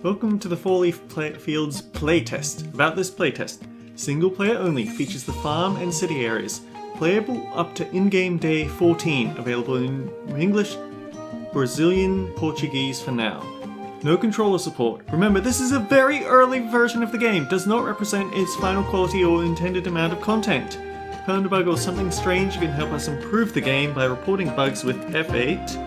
Welcome to the Four Leaf Fields playtest. About this playtest, single player only, features the farm and city areas, playable up to in-game day 14, available in English, Brazilian, Portuguese for now. No controller support. Remember, this is a very early version of the game, does not represent its final quality or intended amount of content. Found a bug or something strange, you can help us improve the game by reporting bugs with F8.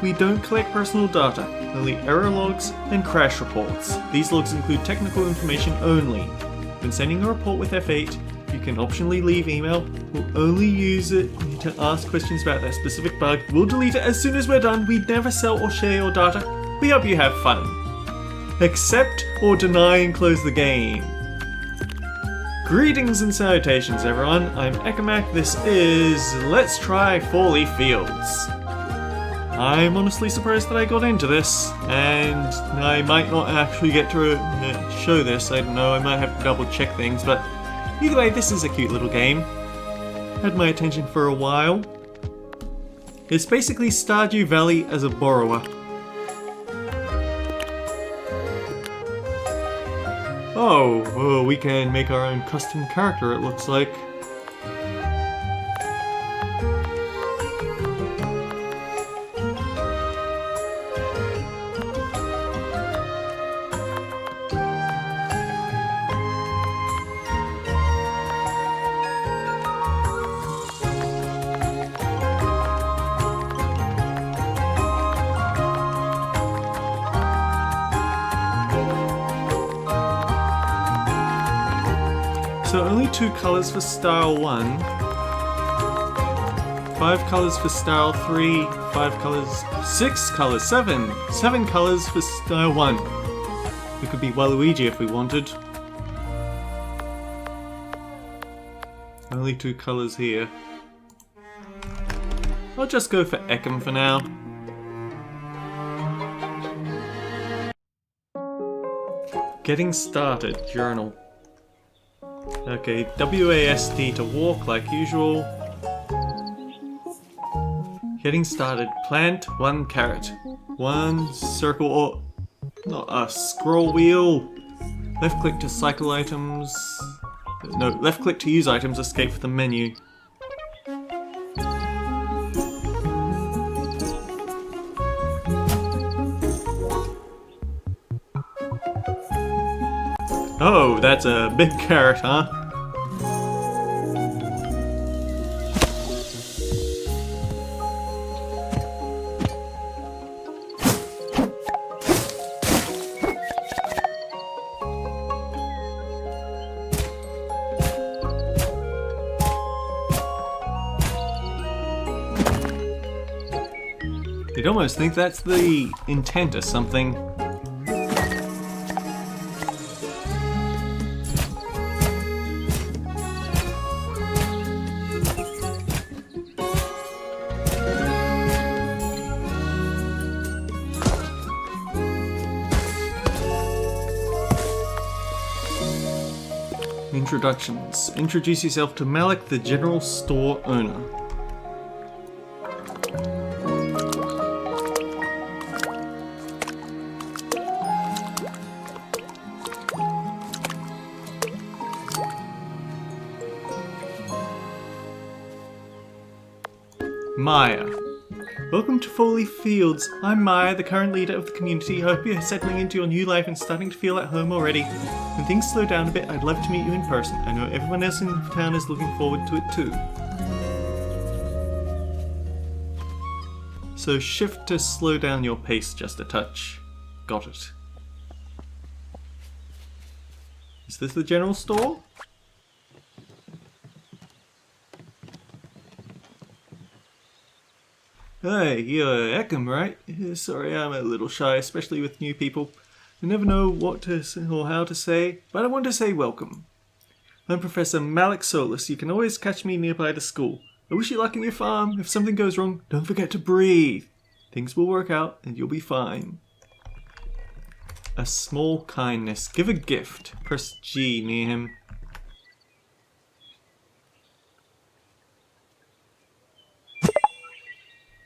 We don't collect personal data, only error logs and crash reports. These logs include technical information only. When sending a report with F8, you can optionally leave email. We'll only use it to ask questions about that specific bug. We'll delete it as soon as we're done. We never sell or share your data. We hope you have fun. Accept or deny and close the game. Greetings and salutations everyone, I'm Ekamak, this is Let's Try Four Leaf Fields. I'm honestly surprised that I got into this, and I might not actually get to show this, I don't know, I might have to double check things, but either way, this is a cute little game. Had my attention for a while. It's basically Stardew Valley as a borrower. Oh, we can make our own custom character, it looks like. So only 2 colours for style 1, 5 colours for style 3, 5 colours, 6 colours, 7 colours for style 1. We could be Waluigi if we wanted. Only 2 colours here. I'll just go for Ekam for now. Getting started, journal. Okay, WASD to walk like usual. Getting started. Plant 1 carrot. 1 circle or not a scroll wheel. Left click to cycle items. No, left click to use items, escape for the menu. Oh, that's a big carrot, huh? You'd almost think that's the intent or something. Introductions. Introduce yourself to Malik, the general store owner. Maya. Welcome to Four Leaf Fields. I'm Maya, the current leader of the community. I hope you're settling into your new life and starting to feel at home already. When things slow down a bit, I'd love to meet you in person. I know everyone else in town is looking forward to it too. So shift to slow down your pace just a touch. Got it. Is this the general store? Hey, you're Ekam, right? Sorry, I'm a little shy, especially with new people. I never know what to say or how to say, but I want to say welcome. I'm Professor Malik Solus. You can always catch me nearby the school. I wish you luck in your farm. If something goes wrong, don't forget to breathe. Things will work out and you'll be fine. A small kindness. Give a gift. Press G near him.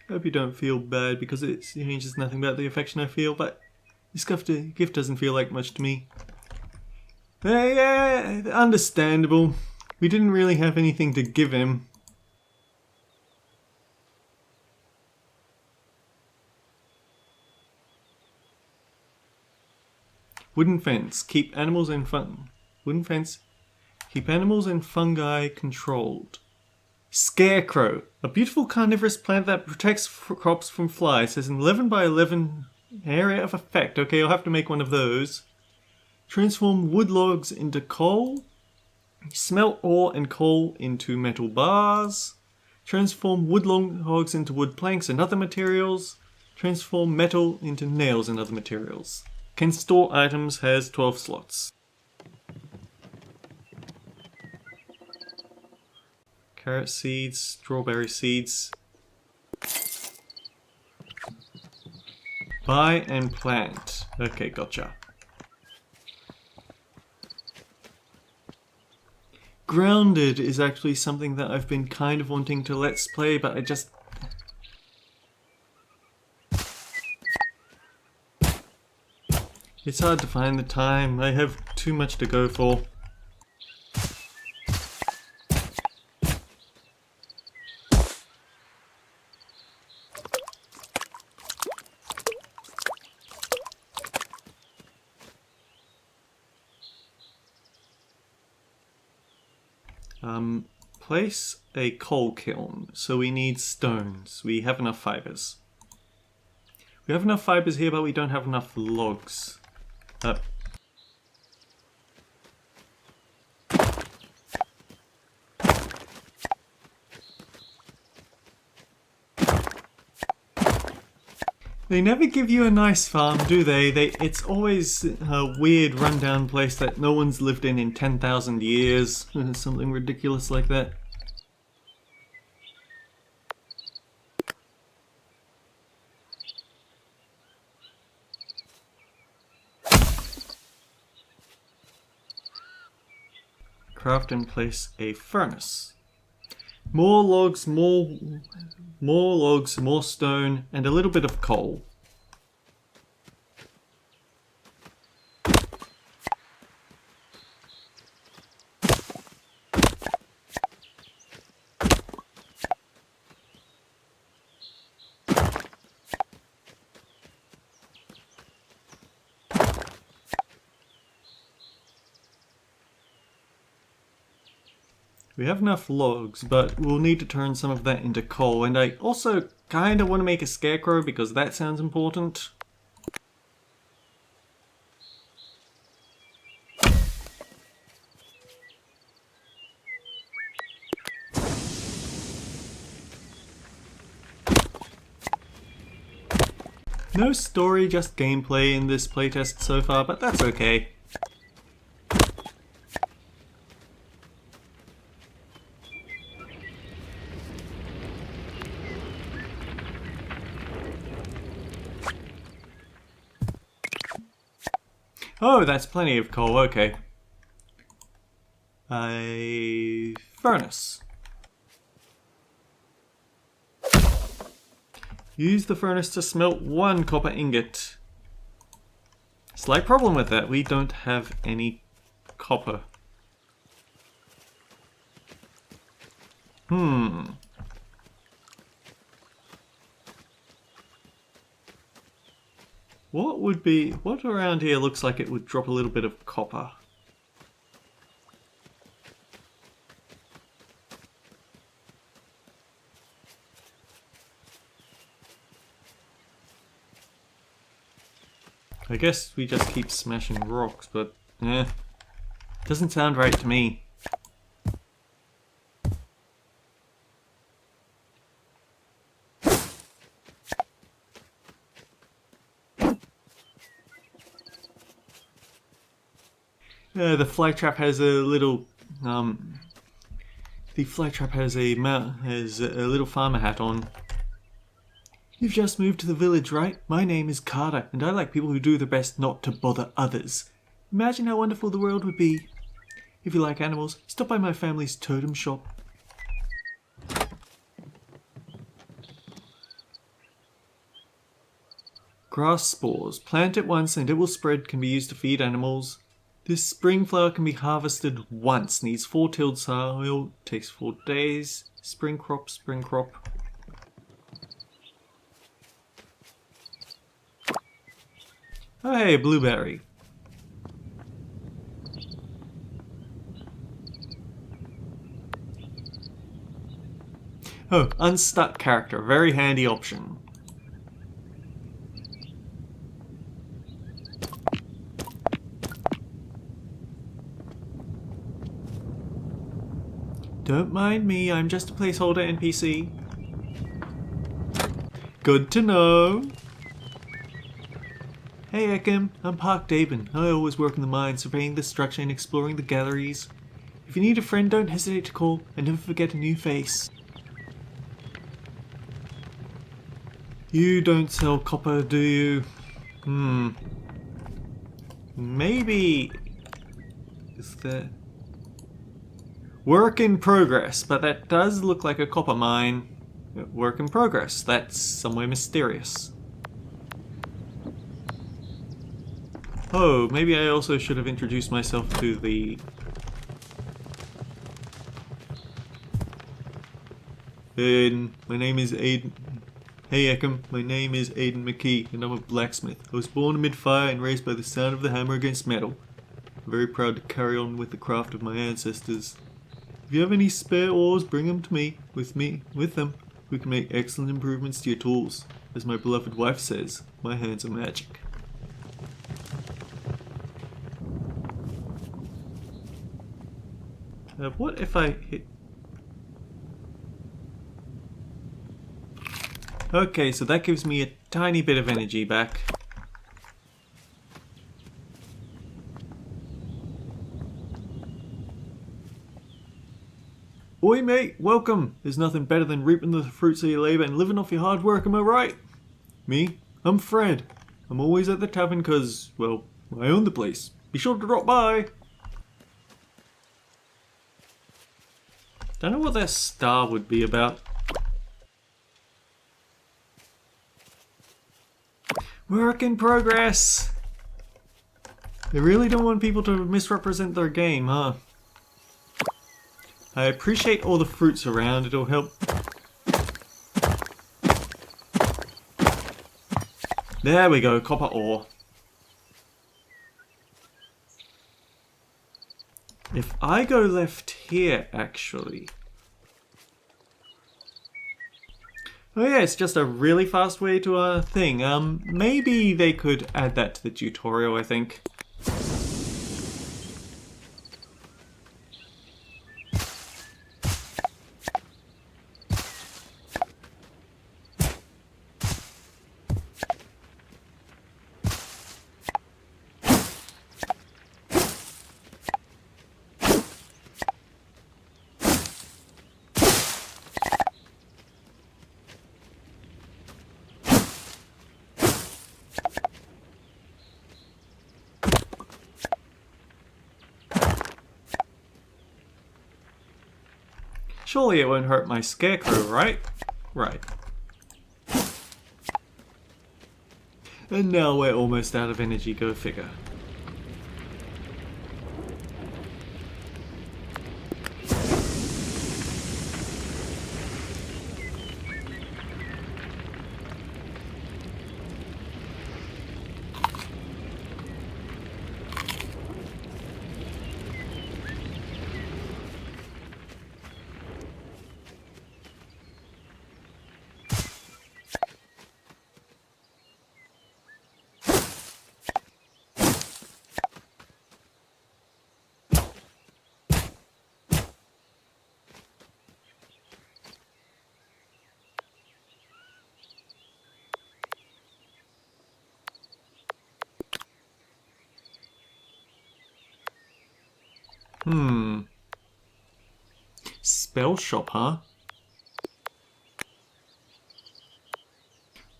I hope you don't feel bad because it changes nothing about the affection I feel, but This gift doesn't feel like much to me. Yeah, understandable. We didn't really have anything to give him. Wooden fence. Keep animals and Wooden fence. Keep animals and fungi controlled. Scarecrow. A beautiful carnivorous plant that protects crops from flies. Has an 11 by 11 area of effect. Okay, I'll have to make one of those. Transform wood logs into coal. Smelt ore and coal into metal bars. Transform wood logs into wood planks and other materials. Transform metal into nails and other materials. Can store items, has 12 slots. Carrot seeds, strawberry seeds. Buy and plant. Okay, gotcha. Grounded is actually something that I've been kind of wanting to let's play, but I just... It's hard to find the time. I have too much to go for. Place a coal kiln. So we need stones. We have enough fibers. We have enough fibers here, but we don't have enough logs. They never give you a nice farm, do they? It's always a weird rundown place that no one's lived in 10,000 years. Something ridiculous like that. Craft and place a furnace. More logs, more logs, more stone, and a little bit of coal. We have enough logs, but we'll need to turn some of that into coal, and I also kind of want to make a scarecrow because that sounds important. No story, just gameplay in this playtest so far, but that's okay. Oh, that's plenty of coal, okay. A furnace. Use the furnace to smelt 1 copper ingot. Slight problem with that, we don't have any copper. What around here looks like it would drop a little bit of copper? I guess we just keep smashing rocks, but doesn't sound right to me. The flytrap has a little the flytrap has a little farmer hat on. You've just moved to the village, right? My name is Carter, and I like people who do their best not to bother others. Imagine how wonderful the world would be. If you like animals, stop by my family's totem shop. Grass spores. Plant it once and it will spread, can be used to feed animals. This spring flower can be harvested once. Needs 4 tilled soil. Takes 4 days. Spring crop, spring crop. Oh hey, a blueberry. Oh, unstuck character. Very handy option. Don't mind me, I'm just a placeholder NPC. Good to know. Hey Ekim, I'm Park Dabin. I always work in the mine, surveying the structure and exploring the galleries. If you need a friend, don't hesitate to call, and never forget a new face. You don't sell copper, do you? Maybe... Is there... Work in progress, but that does look like a copper mine. Work in progress, that's somewhere mysterious. Oh, maybe I also should have introduced myself to the... my name is Aiden. Hey Ekim, my name is Aiden McKee, and I'm a blacksmith. I was born amid fire and raised by the sound of the hammer against metal. I'm very proud to carry on with the craft of my ancestors. If you have any spare ores, bring them to me. With them, we can make excellent improvements to your tools. As my beloved wife says, my hands are magic. What if I hit... Okay, so that gives me a tiny bit of energy back. Oi mate, welcome! There's nothing better than reaping the fruits of your labour and living off your hard work, am I right? Me? I'm Fred. I'm always at the tavern because, well, I own the place. Be sure to drop by! Don't know what that star would be about. Work in progress! They really don't want people to misrepresent their game, huh? I appreciate all the fruits around, it'll help. There we go, copper ore. If I go left here, actually... Oh yeah, it's just a really fast way to a thing. Maybe they could add that to the tutorial, I think. Surely it won't hurt my scarecrow, right? Right. And now we're almost out of energy, go figure. Spell shop, huh?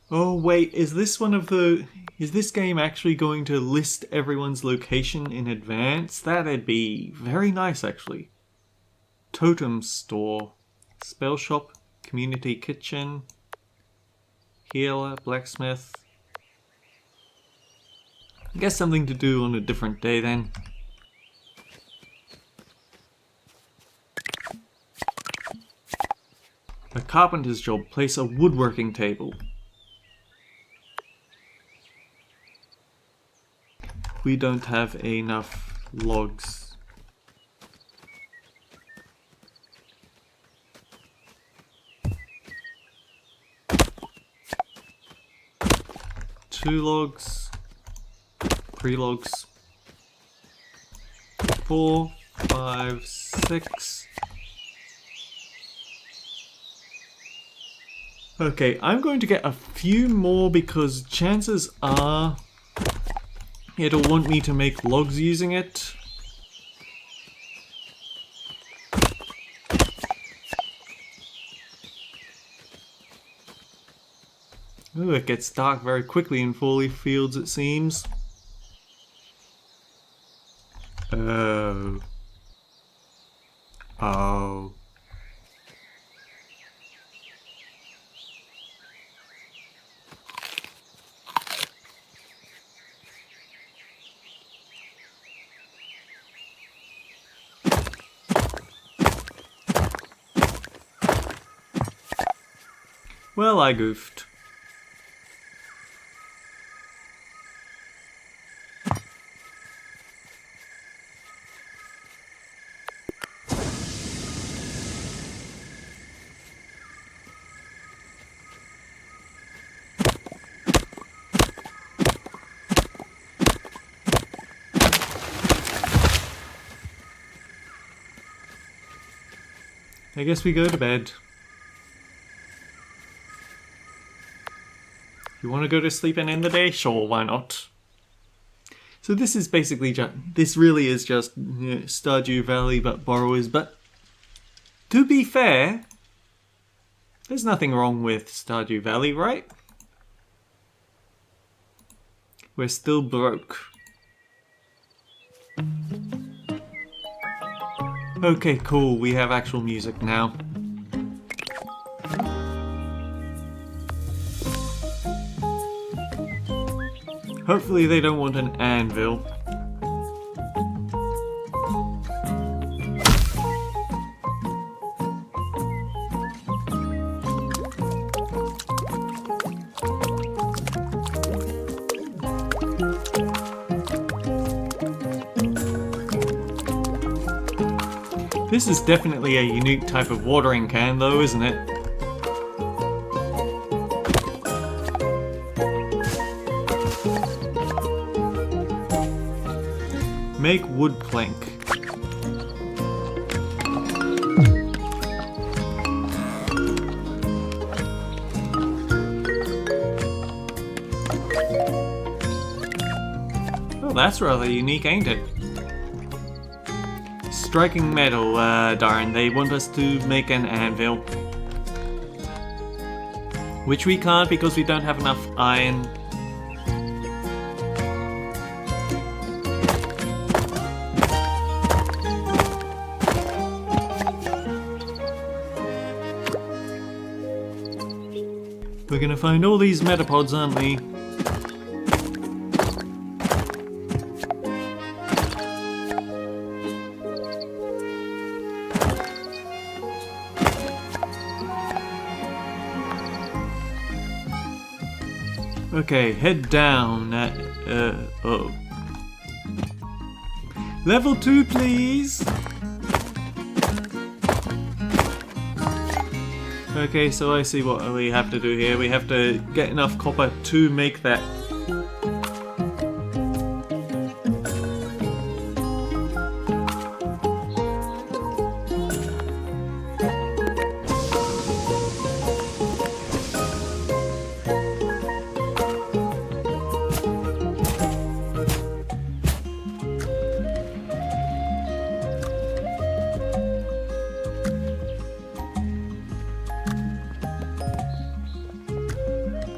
Oh wait, is this one of the... Is this game actually going to list everyone's location in advance? That'd be very nice, actually. Totem store. Spell shop. Community kitchen. Healer. Blacksmith. I guess something to do on a different day then. A carpenter's job. Place a woodworking table. We don't have enough logs. Two logs. 3 logs. 4, 5, 6. Okay, I'm going to get a few more because chances are it'll want me to make logs using it. Ooh, it gets dark very quickly in 4-leaf fields, it seems. Oh. Oh. Well, I goofed. I guess we go to bed. You want to go to sleep and end the day? Sure, why not? So this is basically just, this really is just Stardew Valley but Borrowers, but to be fair, there's nothing wrong with Stardew Valley, right? We're still broke. Okay, cool, we have actual music now. Hopefully they don't want an anvil. This is definitely a unique type of watering can though, isn't it? Make wood plank. Oh, that's rather unique, ain't it? Striking metal, darn, they want us to make an anvil. Which we can't because we don't have enough iron. We're gonna find all these metapods, aren't we? Okay, head down at, oh. Level 2, please! Okay, so I see what we have to do here. We have to get enough copper to make that.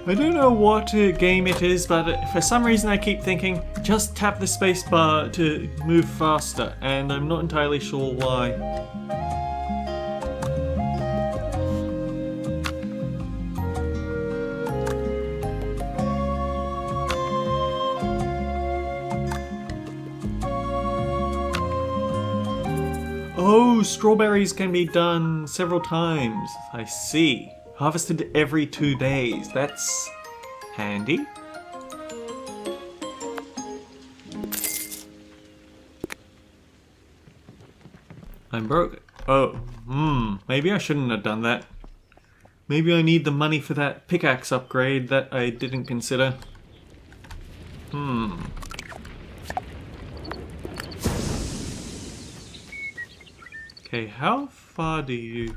I don't know what game it is, but for some reason I keep thinking, just tap the spacebar to move faster, and I'm not entirely sure why. Oh, strawberries can be done several times. I see. Harvested every 2 days. That's handy. I'm broke. Oh, maybe I shouldn't have done that. Maybe I need the money for that pickaxe upgrade that I didn't consider. Okay, how far do you...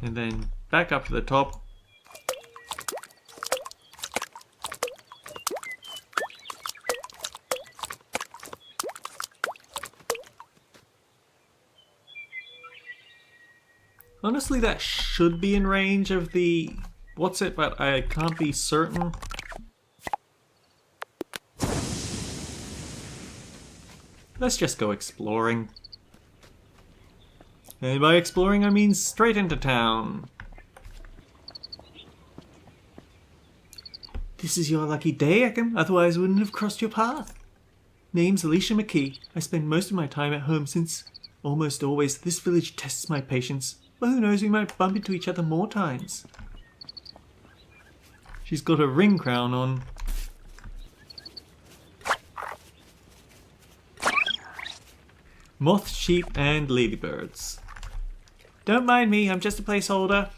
And then back up to the top. Honestly, that should be in range of the... what's it, but I can't be certain. Let's just go exploring. And by exploring, I mean straight into town. This is your lucky day, Eckham. Otherwise I wouldn't have crossed your path. Name's Alicia McKee. I spend most of my time at home since, almost always, this village tests my patience. Well, who knows, we might bump into each other more times. She's got a ring crown on. Moth, sheep, and ladybirds. Don't mind me, I'm just a placeholder.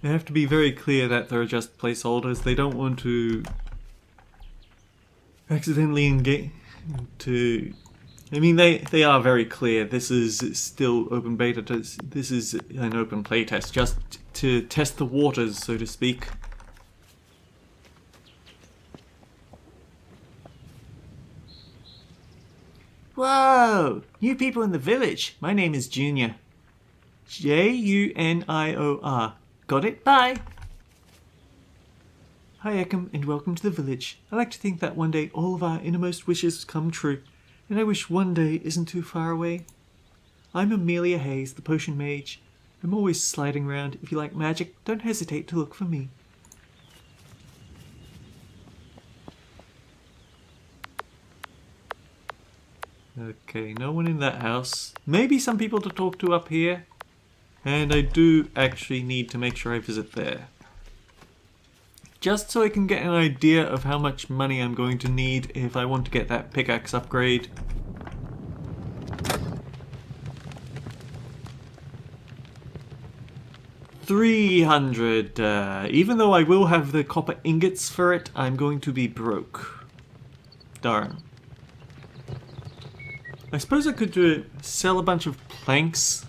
They have to be very clear that they're just placeholders. They don't want to accidentally engage to... I mean, they are very clear. This is still open beta. This is an open playtest, just to test the waters, so to speak. Whoa! New people in the village. My name is Junior. Junior. Got it? Bye! Hi Eckham, and welcome to the village. I like to think that one day all of our innermost wishes come true, and I wish one day isn't too far away. I'm Amelia Hayes, the potion mage. I'm always sliding around. If you like magic, don't hesitate to look for me. Okay, no one in that house. Maybe some people to talk to up here. And I do actually need to make sure I visit there. Just so I can get an idea of how much money I'm going to need if I want to get that pickaxe upgrade. $300. Even though I will have the copper ingots for it, I'm going to be broke. Darn. I suppose I could sell a bunch of planks.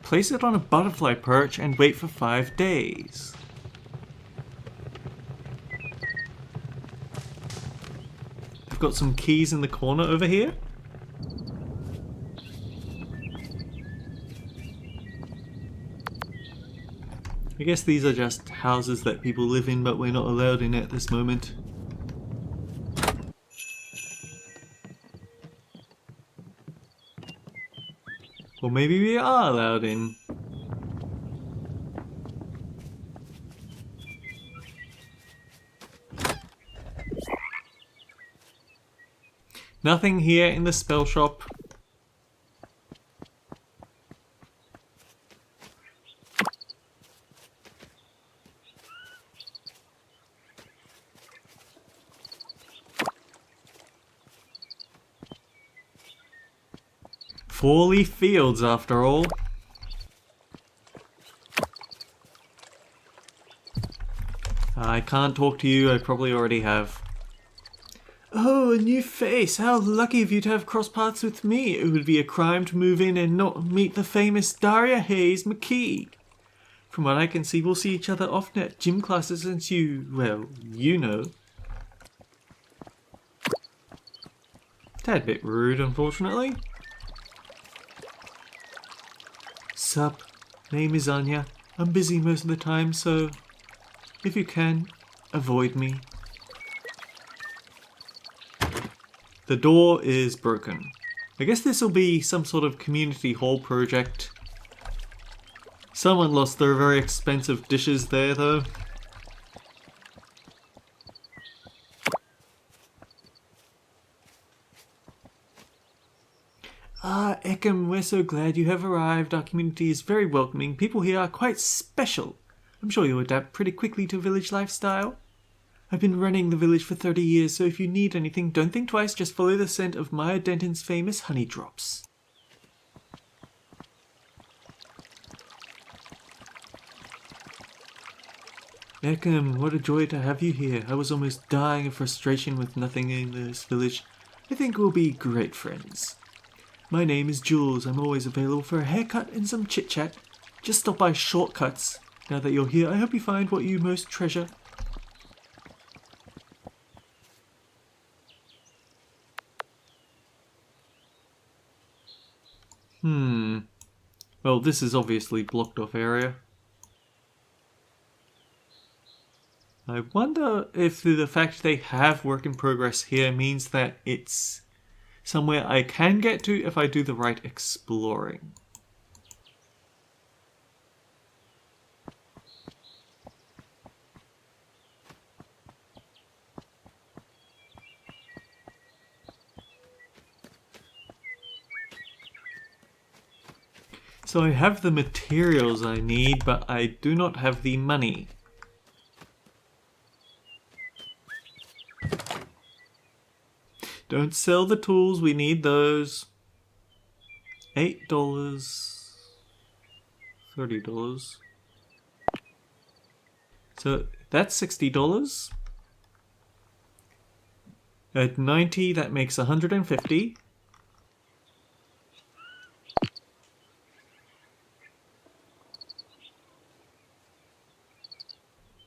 Place it on a butterfly perch and wait for 5 days. I've got some keys in the corner over here. I guess these are just houses that people live in, but we're not allowed in at this moment. Or maybe we are allowed in. Nothing here in the spell shop. Four-leaf fields, after all. I can't talk to you, I probably already have. Oh, a new face! How lucky of you to have crossed paths with me! It would be a crime to move in and not meet the famous Daria Hayes McKee. From what I can see, we'll see each other often at gym classes since you, well, you know. Tad bit rude, unfortunately. Sup, name is Anya. I'm busy most of the time, so if you can, avoid me. The door is broken. I guess this will be some sort of community hall project. Someone lost their very expensive dishes there, though. Ah, Ekam, we're so glad you have arrived. Our community is very welcoming. People here are quite special. I'm sure you'll adapt pretty quickly to village lifestyle. I've been running the village for 30 years, so if you need anything, don't think twice, just follow the scent of Maya Denton's famous honey drops. Ekam, what a joy to have you here. I was almost dying of frustration with nothing in this village. I think we'll be great friends. My name is Jules. I'm always available for a haircut and some chit-chat. Just stop by Shortcuts. Now that you're here, I hope you find what you most treasure. Well, this is obviously blocked off area. I wonder if the fact they have work in progress here means that it's somewhere I can get to if I do the right exploring. So I have the materials I need, but I do not have the money. Don't sell the tools, we need those. $8, $30. So that's $60. At 90, that makes 150.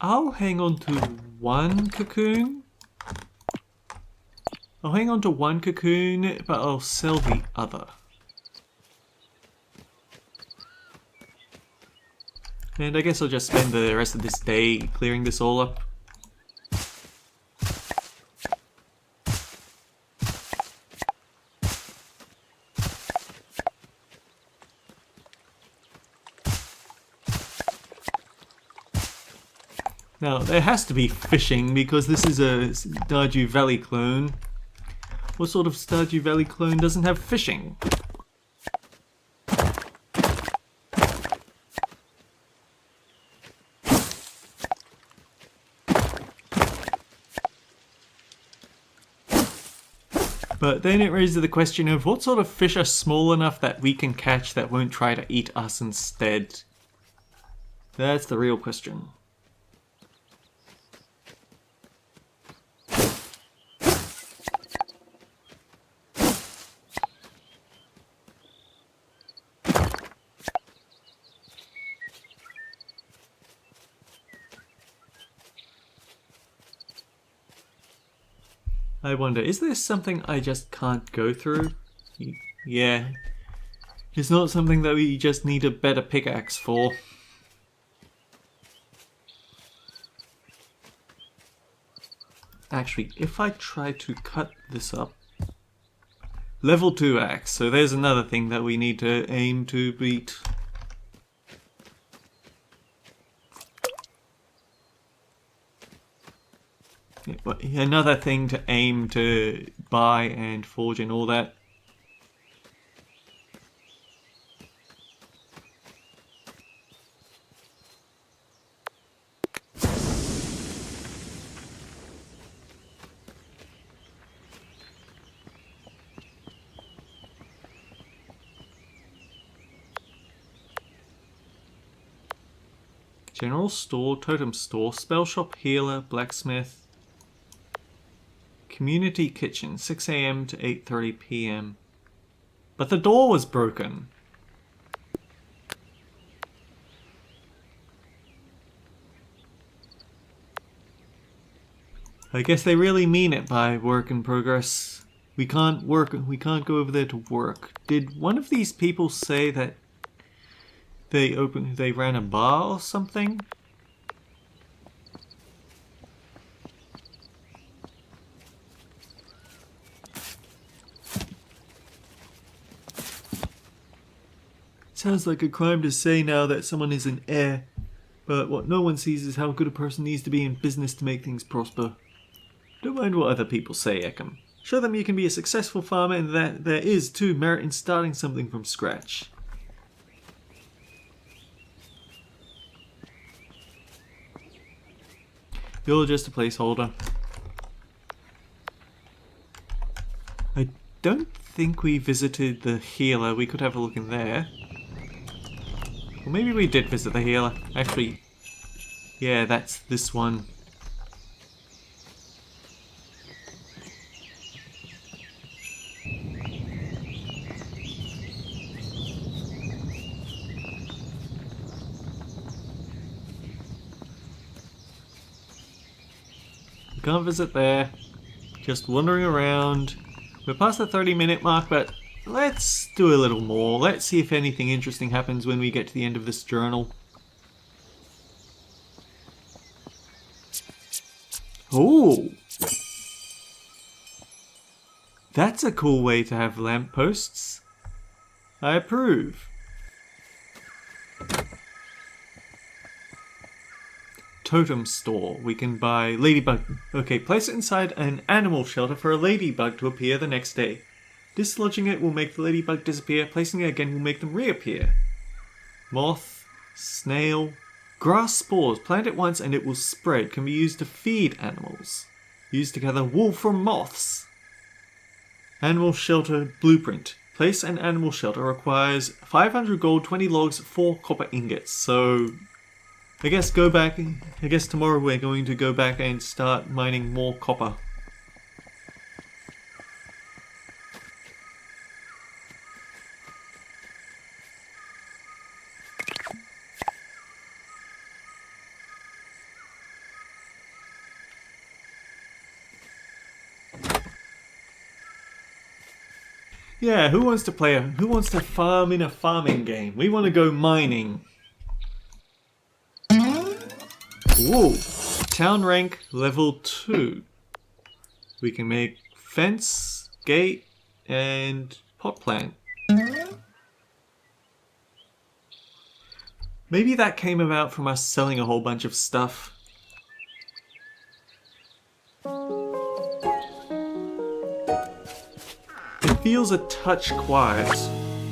I'll hang on to one cocoon. I'll hang on to one cocoon, but I'll sell the other. And I guess I'll just spend the rest of this day clearing this all up. Now, there has to be fishing because this is a Stardew Valley clone. What sort of Stardew Valley clone doesn't have fishing? But then it raises the question of what sort of fish are small enough that we can catch that won't try to eat us instead? That's the real question. I wonder, is there something I just can't go through? Yeah. It's not something that we just need a better pickaxe for. Actually, if I try to cut this up... Level 2 axe, so there's another thing that we need to aim to beat. Another thing to aim to buy and forge and all that. General store, totem store, spell shop, healer, blacksmith. Community kitchen, 6 AM to 8:30 PM. But the door was broken. I guess they really mean it by work in progress. We can't go over there to work. Did one of these people say that they ran a bar or something? Sounds like a crime to say now that someone is an heir, but what no one sees is how good a person needs to be in business to make things prosper. Don't mind what other people say, Eckham. Show them you can be a successful farmer and that there is, too, merit in starting something from scratch. You're just a placeholder. I don't think we visited the healer. We could have a look in there. Well, maybe we did visit the healer. Actually, yeah, that's this one. We can't visit there. Just wandering around. We're past the 30-minute mark, but let's do a little more. Let's see if anything interesting happens when we get to the end of this journal. Oh! That's a cool way to have lampposts. I approve. Totem store. We can buy ladybug. Okay, place it inside an animal shelter for a ladybug to appear the next day. Dislodging it will make the ladybug disappear. Placing it again will make them reappear. Moth, snail, grass spores. Plant it once and it will spread. Can be used to feed animals. Used to gather wool from moths. Animal shelter blueprint. Place an animal shelter requires 500 gold, 20 logs, 4 copper ingots. So I guess tomorrow we're going to go back and start mining more copper. Yeah, who wants to farm in a farming game? We want to go mining. Whoa! Town rank level 2. We can make fence, gate, and pot plant. Maybe that came about from us selling a whole bunch of stuff. It feels a touch quiet.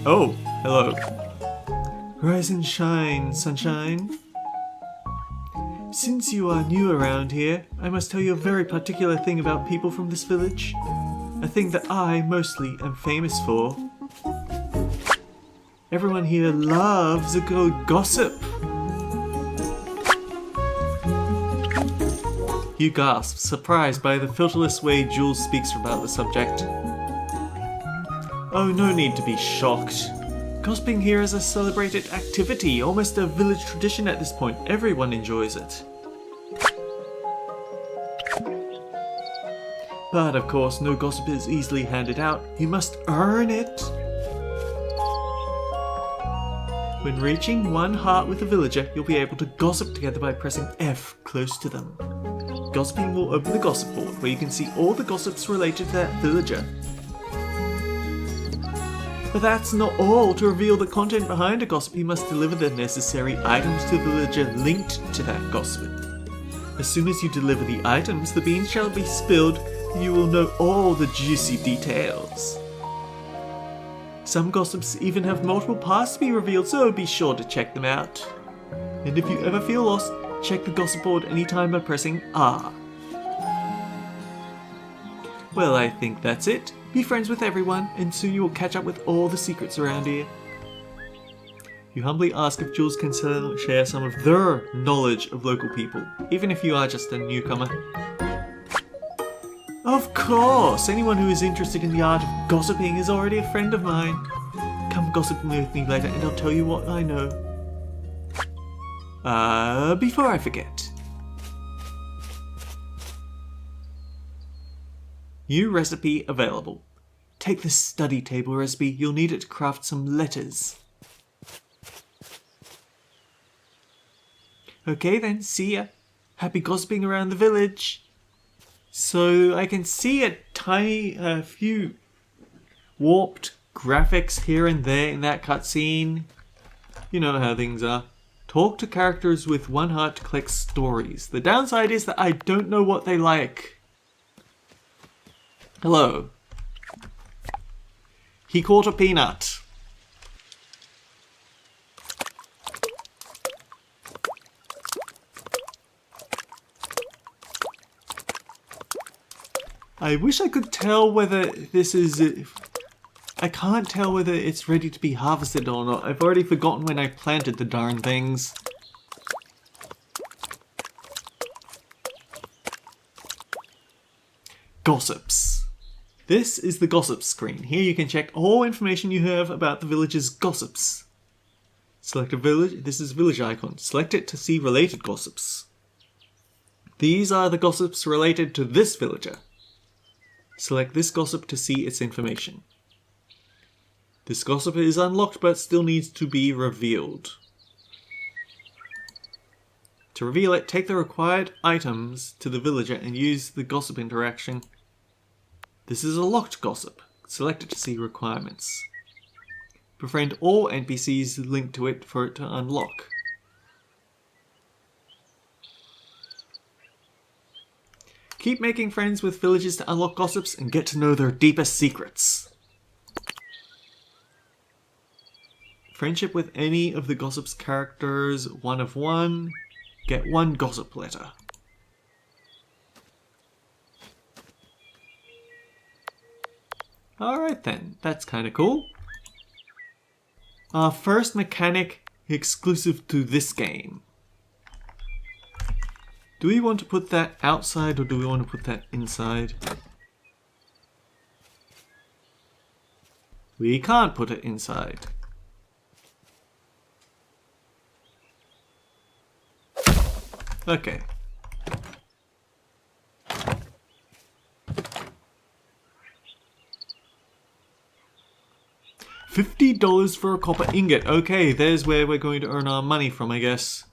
Oh, hello. Rise and shine, sunshine. Since you are new around here, I must tell you a very particular thing about people from this village. A thing that I, mostly, am famous for. Everyone here loves a good gossip. You gasp, surprised by the filterless way Jules speaks about the subject. Oh, no need to be shocked. Gossiping here is a celebrated activity, almost a village tradition at this point. Everyone enjoys it. But of course, no gossip is easily handed out. You must earn it. When reaching 1 heart with a villager, you'll be able to gossip together by pressing F close to them. Gossiping will open the gossip board, where you can see all the gossips related to that villager. But that's not all. To reveal the content behind a gossip, you must deliver the necessary items to the villager linked to that gossip. As soon as you deliver the items, the beans shall be spilled, and you will know all the juicy details. Some gossips even have multiple paths to be revealed, so be sure to check them out. And if you ever feel lost, check the gossip board anytime by pressing R. Well, I think that's it. Be friends with everyone, and soon you will catch up with all the secrets around here. You humbly ask if Jules can share some of their knowledge of local people, even if you are just a newcomer. Of course! Anyone who is interested in the art of gossiping is already a friend of mine. Come gossip with me later and I'll tell you what I know. Before I forget. New recipe available. Take this study table recipe, you'll need it to craft some letters. Okay then, see ya. Happy gossiping around the village. So I can see a few warped graphics here and there in that cutscene. You know how things are. Talk to characters with one heart to collect stories. The downside is that I don't know what they like. Hello. He caught a peanut. I wish I could tell whether this is... I can't tell whether it's ready to be harvested or not. I've already forgotten when I planted the darn things. Gossips. This is the gossips screen. Here you can check all information you have about the village's gossips. Select a village. This is village icon. Select it to see related gossips. These are the gossips related to this villager. Select this gossip to see its information. This gossip is unlocked but still needs to be revealed. To reveal it, take the required items to the villager and use the gossip interaction. This is a locked gossip. Select it to see requirements. Befriend all NPCs linked to it for it to unlock. Keep making friends with villagers to unlock gossips and get to know their deepest secrets. Friendship with any of the gossip's characters, 1 of 1. Get 1 gossip letter. Alright then, that's kinda cool. Our first mechanic exclusive to this game. Do we want to put that outside or do we want to put that inside? We can't put it inside. Okay. $50 for a copper ingot. Okay, there's where we're going to earn our money from, I guess.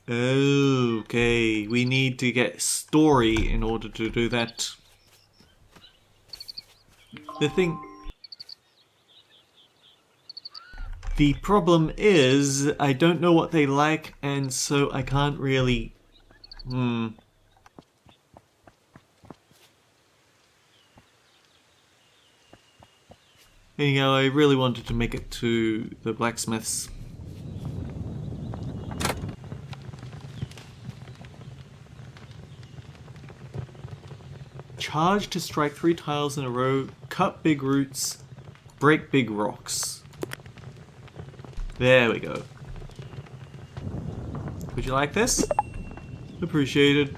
Okay, we need to get story in order to do that. The problem is, I don't know what they like, and so I can't really... Anyhow, I really wanted to make it to the blacksmiths. Charge to strike 3 tiles in a row, cut big roots, break big rocks. There we go. Would you like this? Appreciated.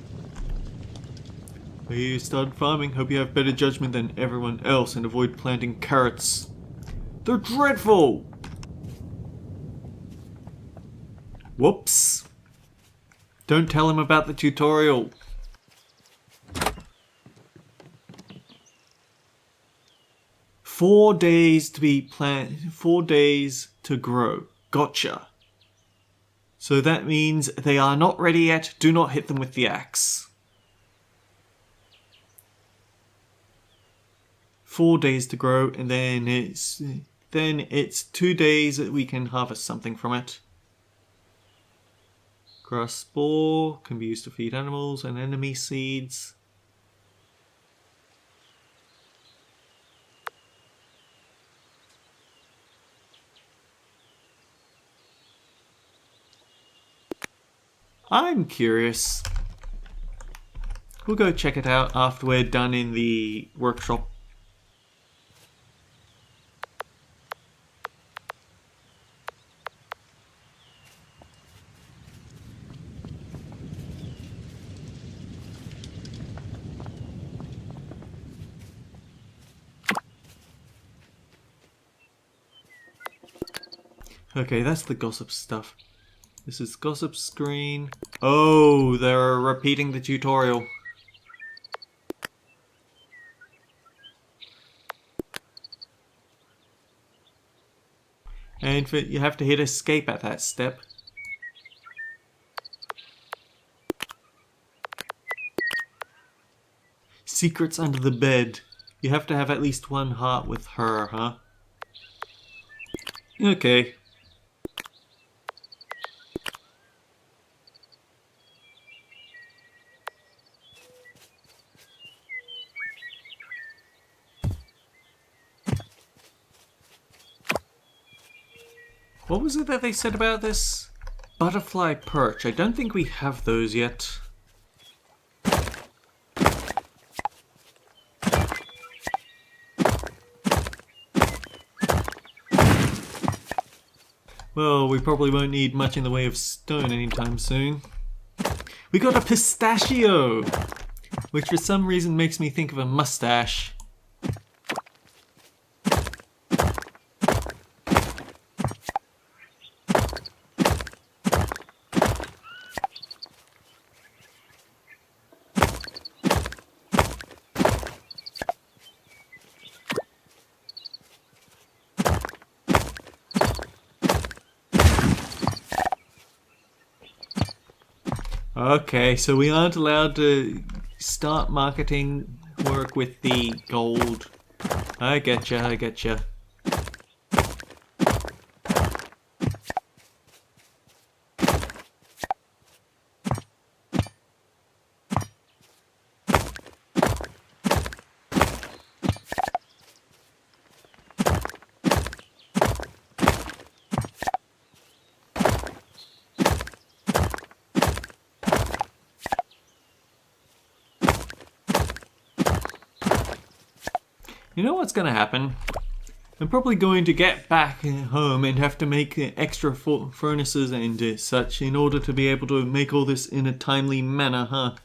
You started farming. Hope you have better judgment than everyone else and avoid planting carrots. They're dreadful! Whoops. Don't tell him about the tutorial. Four days to be planted, 4 days to grow. Gotcha. So that means they are not ready yet. Do not hit them with the axe. 4 days to grow, and then it's 2 days that we can harvest something from it. Grass spore can be used to feed animals and enemy seeds. I'm curious. We'll go check it out after we're done in the workshop. Okay, that's the gossip stuff. This is gossip screen. Oh, they're repeating the tutorial. And you have to hit escape at that step. Secrets under the bed. You have to have at least one heart with her, huh? Okay. What was it that they said about this? Butterfly perch. I don't think we have those yet. Well, we probably won't need much in the way of stone anytime soon. We got a pistachio! Which for some reason makes me think of a mustache. Okay, so we aren't allowed to start marketing work with the gold. I getcha, I getcha. You know what's going to happen? I'm probably going to get back home and have to make extra furnaces and such in order to be able to make all this in a timely manner, huh?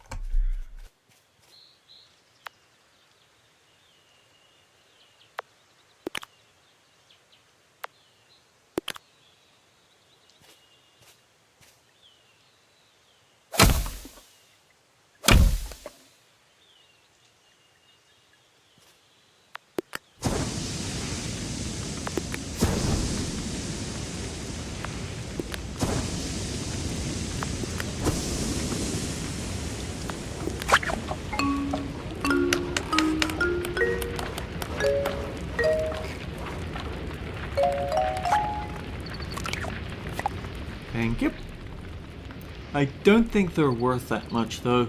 Thank you. I don't think they're worth that much though.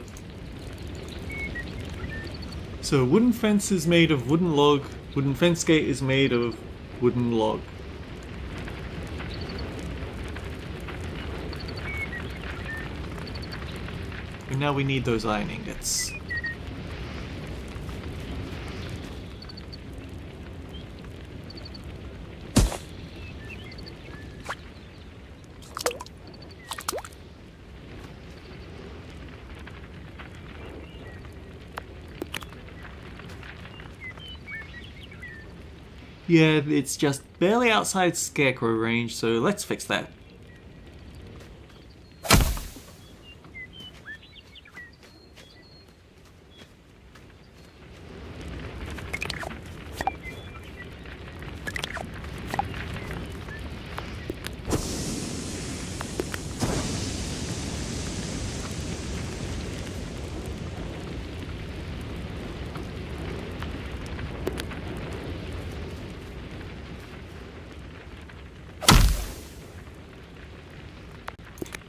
So wooden fence is made of wooden log, wooden fence gate is made of wooden log. And now we need those iron ingots. Yeah, it's just barely outside scarecrow range, so let's fix that.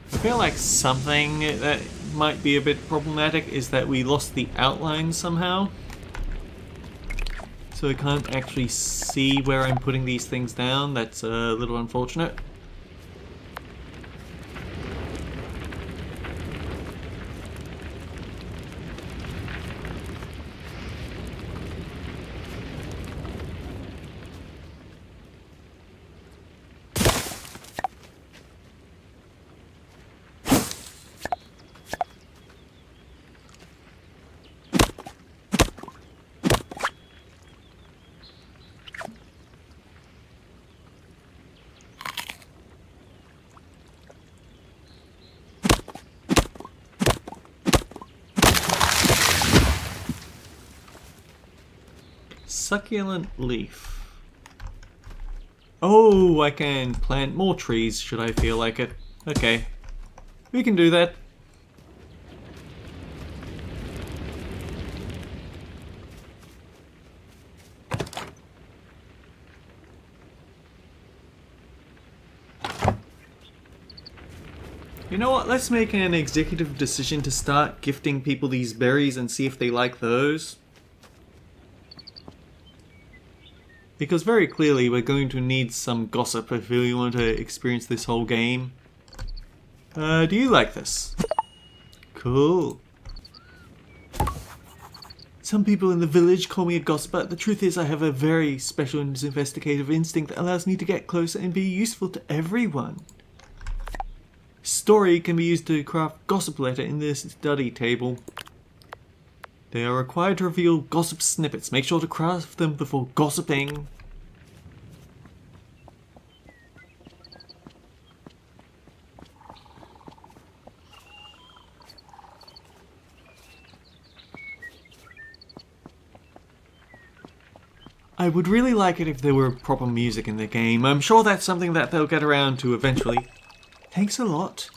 I feel like something that might be a bit problematic is that we lost the outline somehow. So I can't actually see where I'm putting these things down. That's a little unfortunate. Succulent leaf. Oh, I can plant more trees should I feel like it. Okay. We can do that. You know what, let's make an executive decision to start gifting people these berries and see if they like those. Because very clearly we're going to need some gossip if we want to experience this whole game. Do you like this? Cool. Some people in the village call me a gossip, but the truth is I have a very special investigative instinct that allows me to get closer and be useful to everyone. Story can be used to craft gossip letter in this study table. They are required to reveal gossip snippets. Make sure to craft them before gossiping. I would really like it if there were proper music in the game. I'm sure that's something that they'll get around to eventually. Thanks a lot.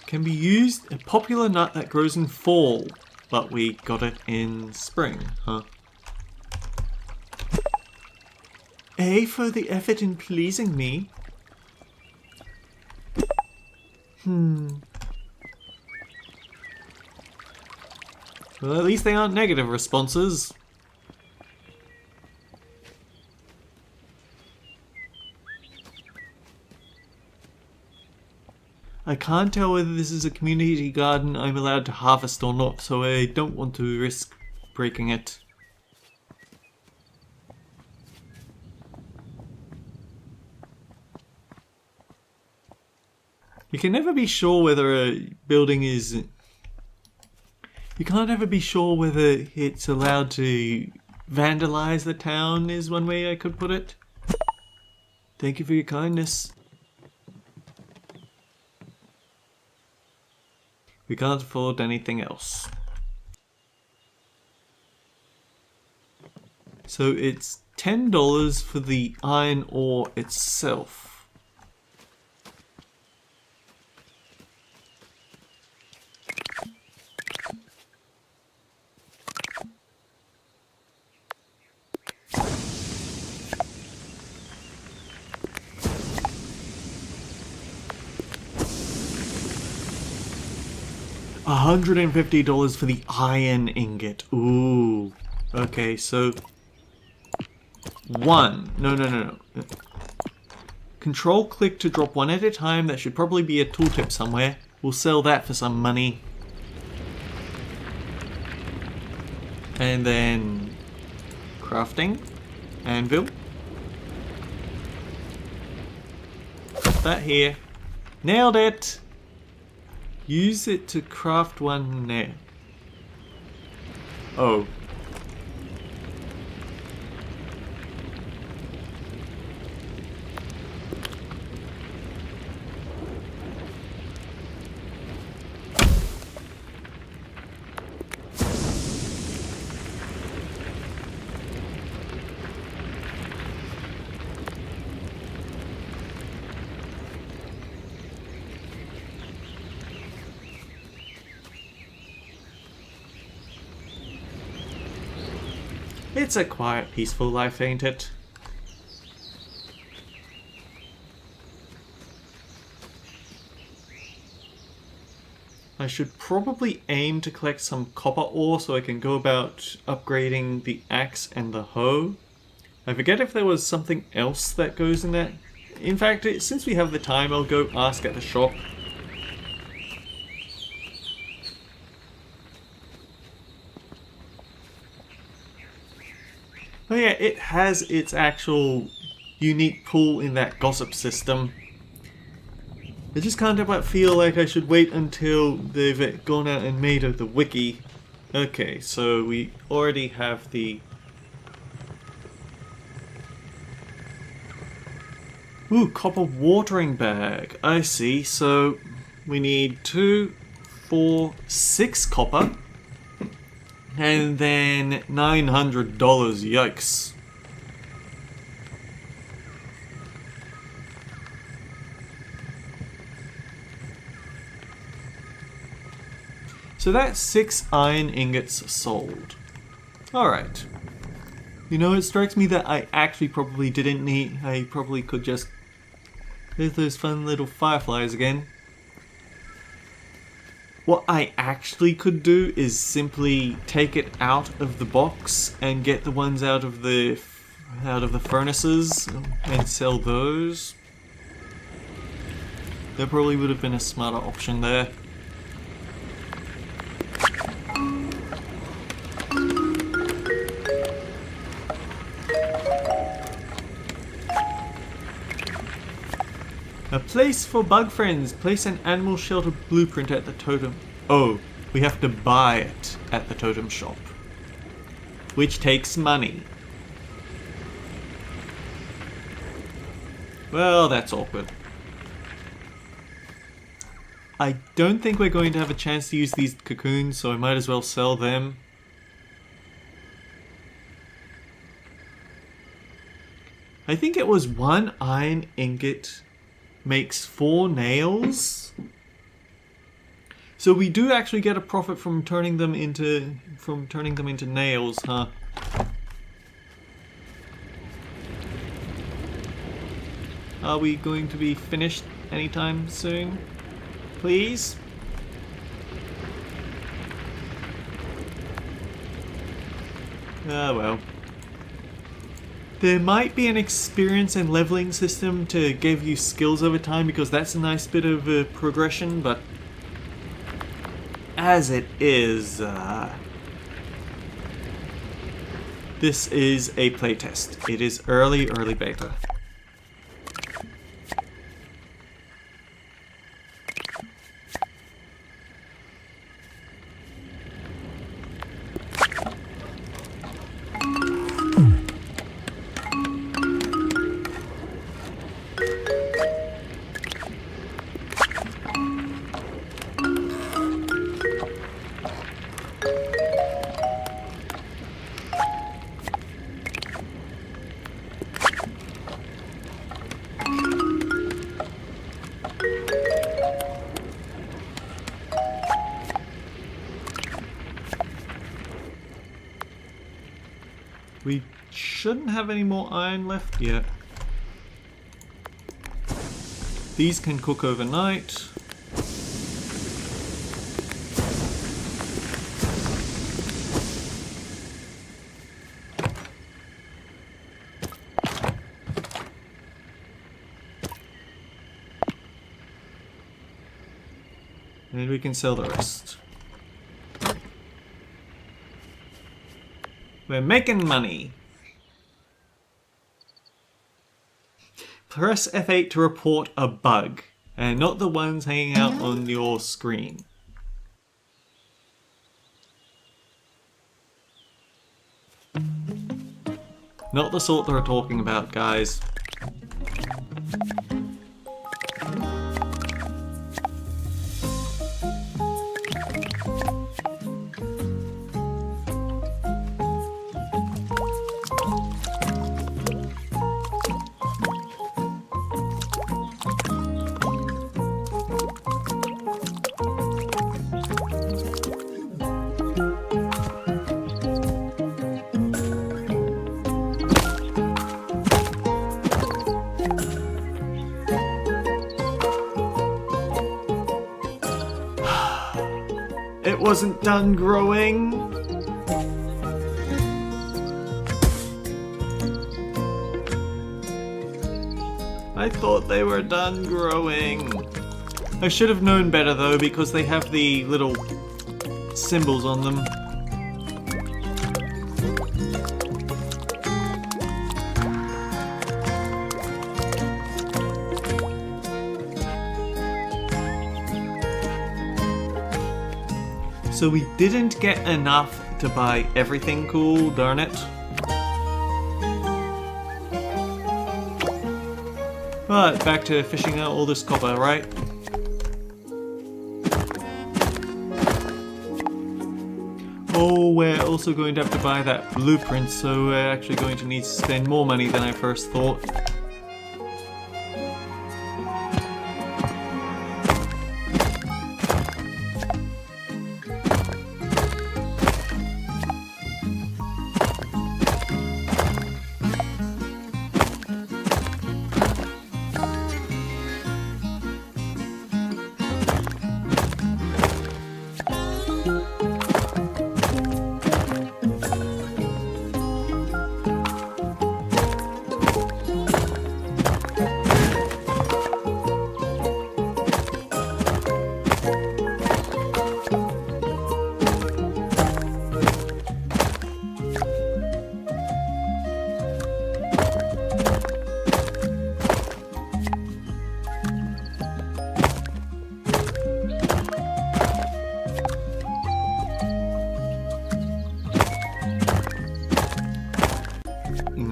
Can be used, a popular nut that grows in fall, but we got it in spring, huh? A for the effort in pleasing me. Well, at least they aren't negative responses. I can't tell whether this is a community garden I'm allowed to harvest or not, so I don't want to risk breaking it. You can never be sure whether a building is... You can't ever be sure whether it's allowed to vandalize the town is one way I could put it. Thank you for your kindness. We can't afford anything else. So it's $10 for the iron ore itself. $150 for the iron ingot. Ooh. Okay, so... No. Control click to drop one at a time. That should probably be a tooltip somewhere. We'll sell that for some money. And then... crafting. Anvil. Put that here. Nailed it! Use it to craft one now. Oh. It's a quiet, peaceful life, ain't it? I should probably aim to collect some copper ore so I can go about upgrading the axe and the hoe. I forget if there was something else that goes in that. In fact, since we have the time, I'll go ask at the shop. Oh yeah, it has its actual unique pull in that gossip system. I just can't help but feel like I should wait until they've gone out and made the wiki. Okay, so we already have the... Ooh, copper watering bag. I see, so we need 2, for 6 copper. And then $900, yikes. So that's 6 iron ingots sold. Alright. You know, it strikes me that I actually probably didn't need... I probably could just... There's those fun little fireflies again. What I actually could do is simply take it out of the box and get the ones out of the furnaces and sell those. That probably would have been a smarter option there. A place for bug friends. Place an animal shelter blueprint at the totem. Oh, we have to buy it at the totem shop, which takes money. Well, that's awkward. I don't think we're going to have a chance to use these cocoons, so I might as well sell them. I think it was 1 iron ingot makes 4 nails. So we do actually get a profit from turning them into nails, huh? Are we going to be finished anytime soon? Please? Ah, well. There might be an experience and leveling system to give you skills over time, because that's a nice bit of progression, but as it is, this is a playtest. It is early beta. We shouldn't have any more iron left yet. These can cook overnight. And we can sell the rest. We're making money. Press F8 to report a bug, and not the ones hanging out on your screen. Not the sort they're talking about, guys. It wasn't done growing. I thought they were done growing. I should have known better though, because they have the little symbols on them. So we didn't get enough to buy everything cool, darn it. But back to fishing out all this copper, right? we're also going to have to buy that blueprint, so we're actually going to need to spend more money than I first thought.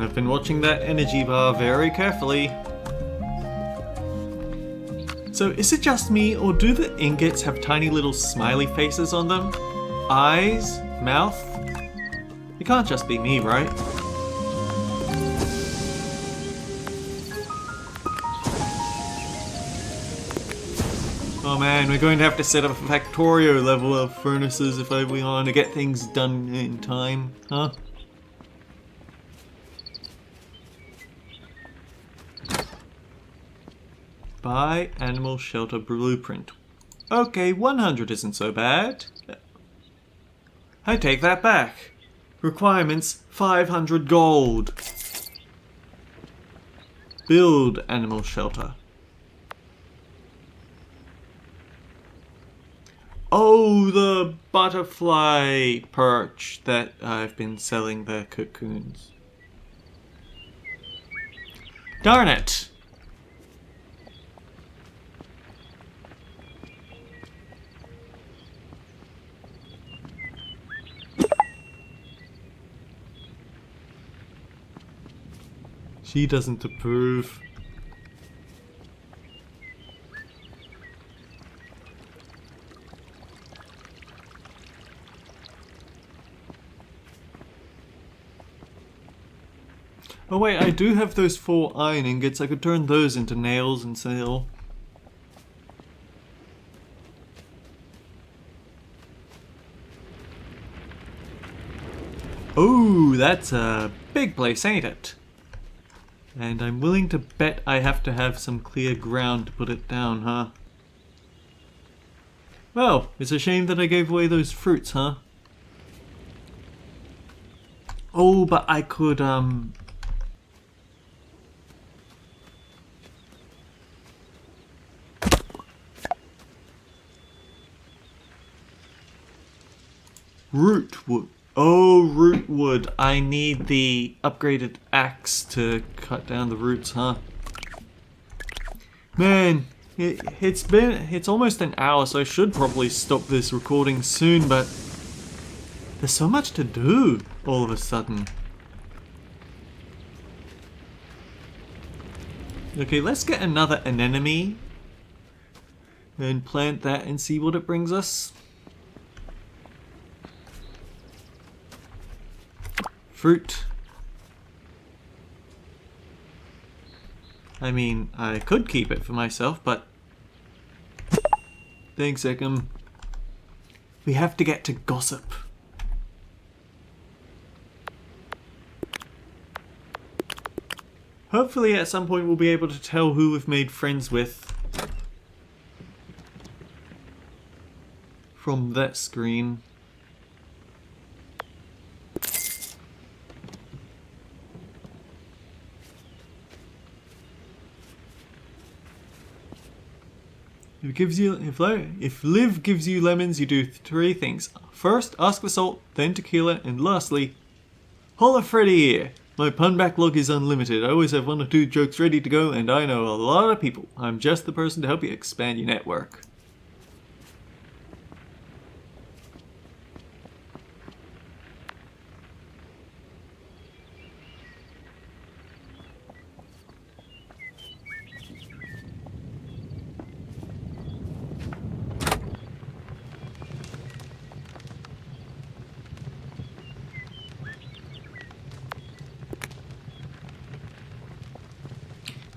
I've been watching that energy bar very carefully. So is it just me, or do the ingots have tiny little smiley faces on them? Eyes? Mouth? It can't just be me, right? Oh man, we're going to have to set up a Factorio level of furnaces if we want to get things done in time, huh? Buy animal shelter blueprint. Okay, 100 isn't so bad. I take that back. Requirements 500 gold. Build animal shelter. Oh, the butterfly perch that I've been selling their cocoons. Darn it! She doesn't approve. Oh wait, I do have those 4 iron ingots. I could turn those into nails and sell. Oh, that's a big place, ain't it? And I'm willing to bet I have to have some clear ground to put it down, huh? Well, it's a shame that I gave away those fruits, huh? Oh, but I could, root wood. Oh, root wood. I need the upgraded axe to cut down the roots, huh? Man, it's almost an hour, so I should probably stop this recording soon, but there's so much to do all of a sudden. Okay, let's get another anemone and plant that and see what it brings us. Fruit. I mean, I could keep it for myself, but thanks, Ekam. We have to get to gossip. Hopefully at some point we'll be able to tell who we've made friends with from that screen. If Liv gives you lemons, you do 3 things. First, ask for salt, then tequila, and lastly, holla Freddy here. My pun backlog is unlimited. I always have 1 or 2 jokes ready to go, and I know a lot of people. I'm just the person to help you expand your network.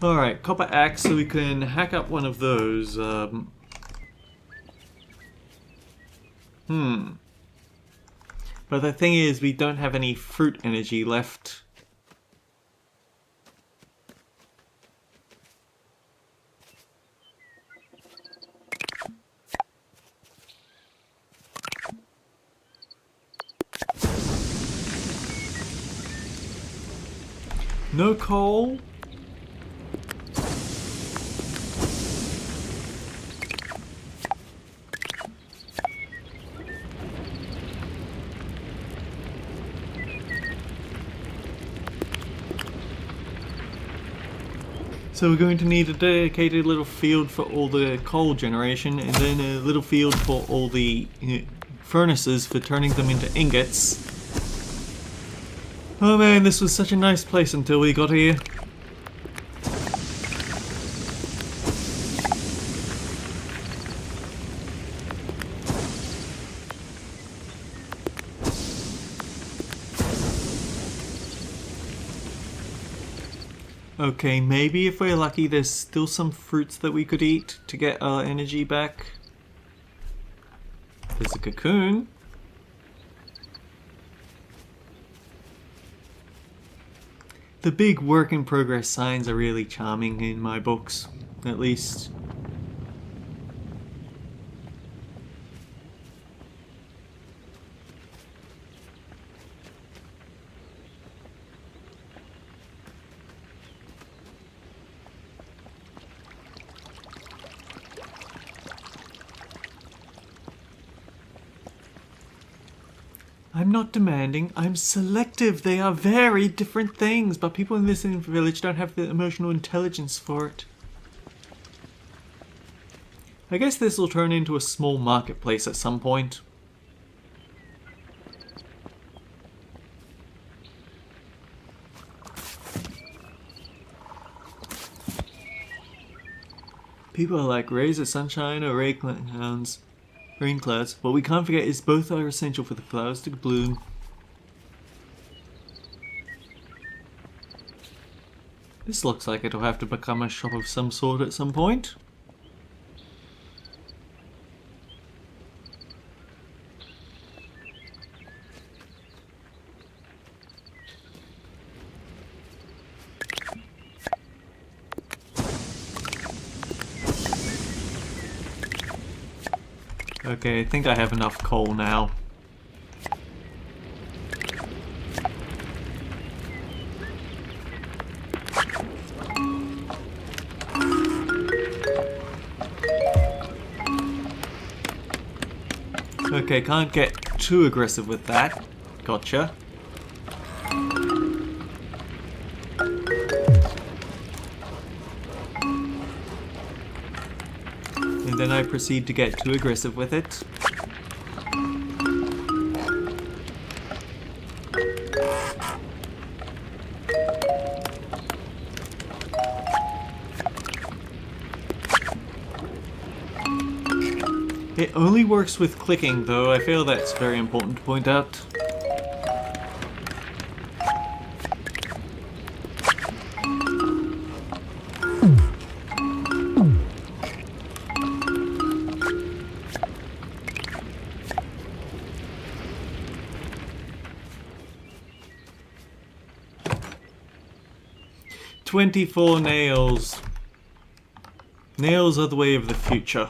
Alright, copper axe, so we can hack up one of those. But the thing is, we don't have any fruit energy left. No coal. So we're going to need a dedicated little field for all the coal generation, and then a little field for all the furnaces for turning them into ingots. Oh man, this was such a nice place until we got here. Okay, maybe if we're lucky there's still some fruits that we could eat to get our energy back. There's a cocoon. The big work in progress signs are really charming in my books, at least. I'm not demanding, I'm selective. They are very different things, but people in this village don't have the emotional intelligence for it. I guess this will turn into a small marketplace at some point. People are like rays of sunshine or rain clouds. What we can't forget is both are essential for the flowers to bloom. This looks like it'll have to become a shop of some sort at some point. Okay, I think I have enough coal now. Okay, can't get too aggressive with that. Gotcha. And then I proceed to get too aggressive with it. It only works with clicking, though. I feel that's very important to point out. "24 nails. Nails are the way of the future."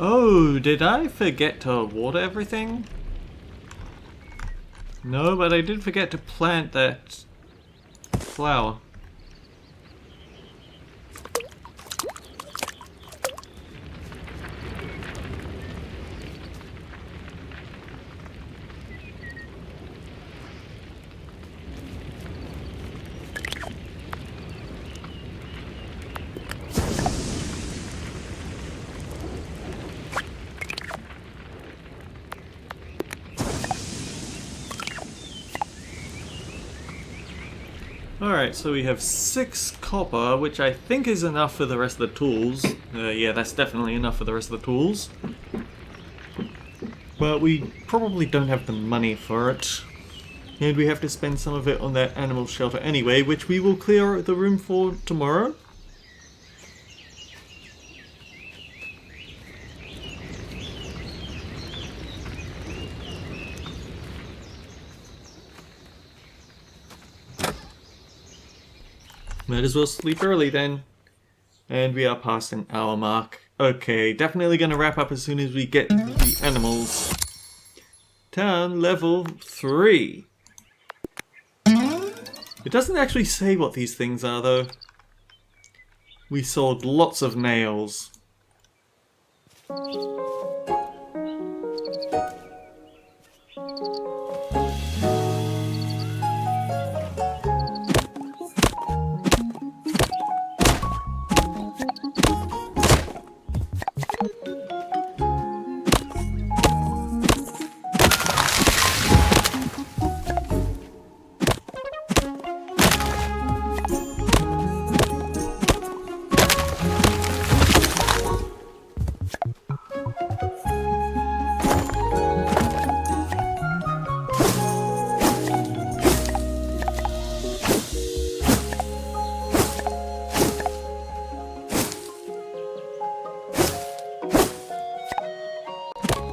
Oh, did I forget to water everything? No, but I did forget to plant that flower. Alright, so we have 6 copper, which I think is enough for the rest of the tools. Yeah, that's definitely enough for the rest of the tools. But we probably don't have the money for it. And we have to spend some of it on that animal shelter anyway, which we will clear the room for tomorrow. Might as well sleep early then. And we are past an hour mark. Okay, definitely gonna wrap up as soon as we get the animals. Town level 3. It doesn't actually say what these things are though. We sold lots of nails.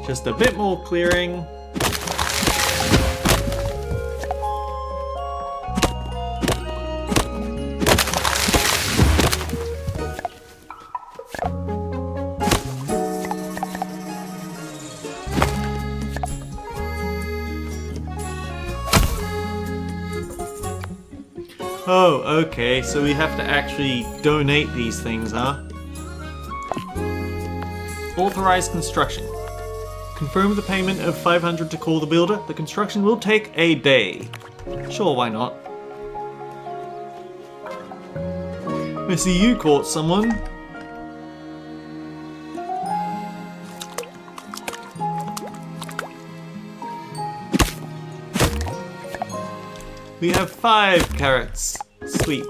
Just a bit more clearing. Oh, okay, so we have to actually donate these things, huh? Authorized construction. Confirm the payment of 500 to call the builder. The construction will take a day. Sure, why not? I see you caught someone. We have 5 carrots. Sweet.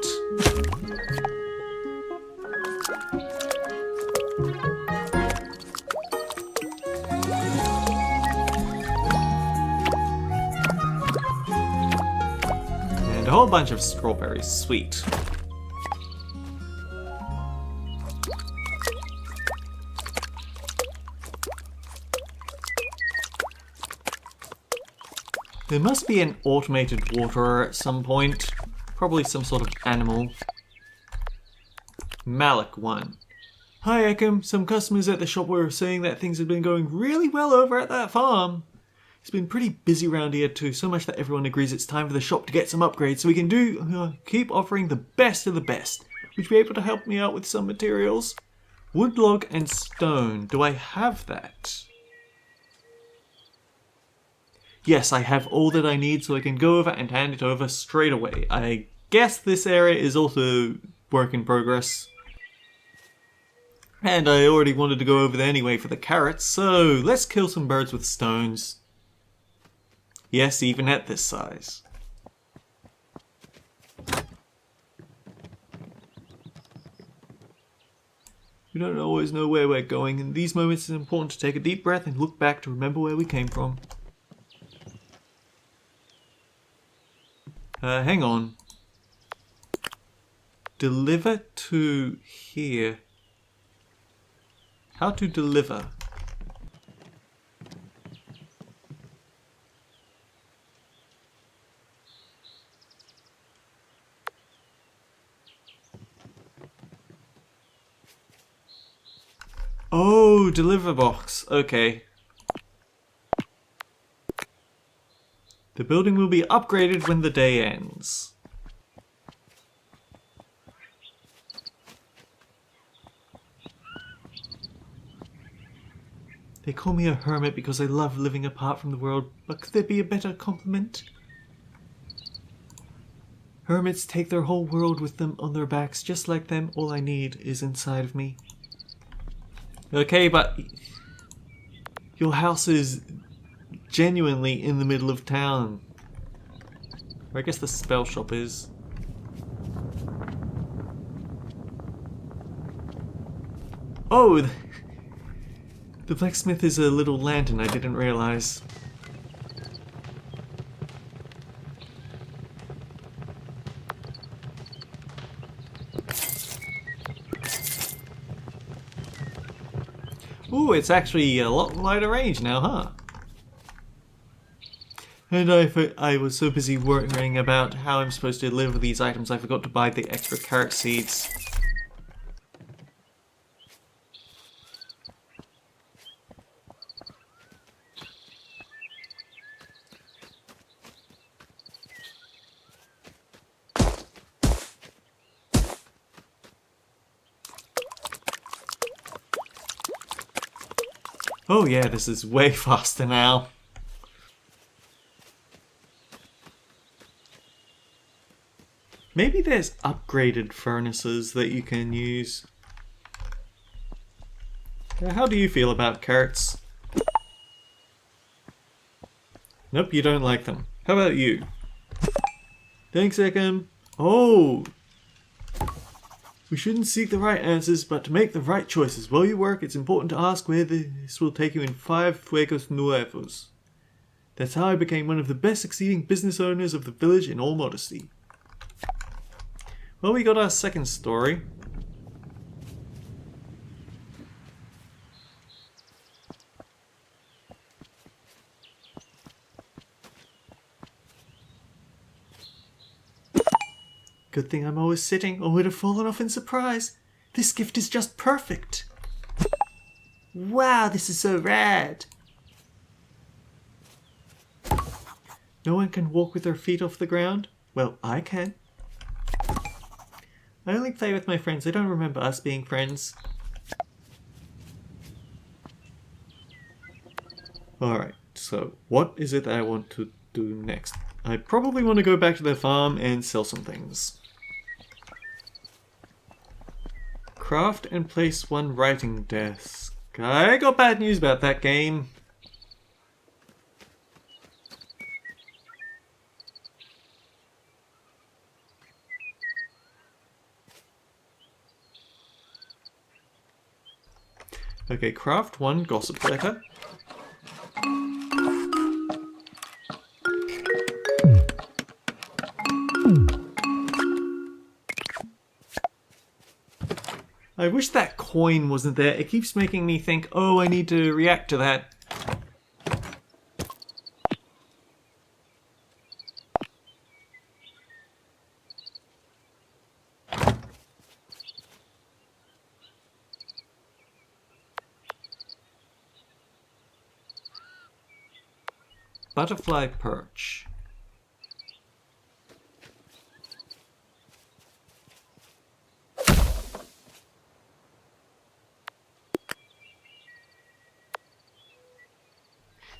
And a whole bunch of strawberries. Sweet. There must be an automated waterer at some point. Probably some sort of animal. Malik 1. Hi Ekim, some customers at the shop were saying that things have been going really well over at that farm. It's been pretty busy around here too, so much that everyone agrees it's time for the shop to get some upgrades so we can keep offering the best of the best. Would you be able to help me out with some materials? Wood, log and stone. Do I have that? Yes, I have all that I need, so I can go over and hand it over straight away. I guess this area is also work in progress. And I already wanted to go over there anyway for the carrots, so let's kill some birds with stones. Yes, even at this size. We don't always know where we're going. In these moments it's important to take a deep breath and look back to remember where we came from. Hang on. Deliver to here. How to deliver? Oh, deliver box. Okay. The building will be upgraded when the day ends. They call me a hermit because I love living apart from the world, but could there be a better compliment? Hermits take their whole world with them on their backs. Just like them, all I need is inside of me. Okay, but your house is genuinely in the middle of town. Or I guess the spell shop is. Oh, the blacksmith is a little lantern, I didn't realize. Ooh, it's actually a lot lighter range now, huh? And I was so busy worrying about how I'm supposed to deliver these items, I forgot to buy the extra carrot seeds. Oh yeah, this is way faster now. Maybe there's upgraded furnaces that you can use. How do you feel about carrots? Nope, you don't like them. How about you? Thanks, Ekam. Oh! We shouldn't seek the right answers, but to make the right choices. While you work, it's important to ask where this will take you in 5 Fuegos Nuevos. That's how I became one of the best succeeding business owners of the village in all modesty. Well, we got our second story. Good thing I'm always sitting, or would have fallen off in surprise. This gift is just perfect. Wow, this is so rad. No one can walk with their feet off the ground? Well, I can. I only play with my friends. I don't remember us being friends. Alright, so what is it that I want to do next? I probably want to go back to the farm and sell some things. Craft and place 1 writing desk. I got bad news about that game. Okay, craft 1 gossip letter. I wish that coin wasn't there. It keeps making me think, oh, I need to react to that. Butterfly perch.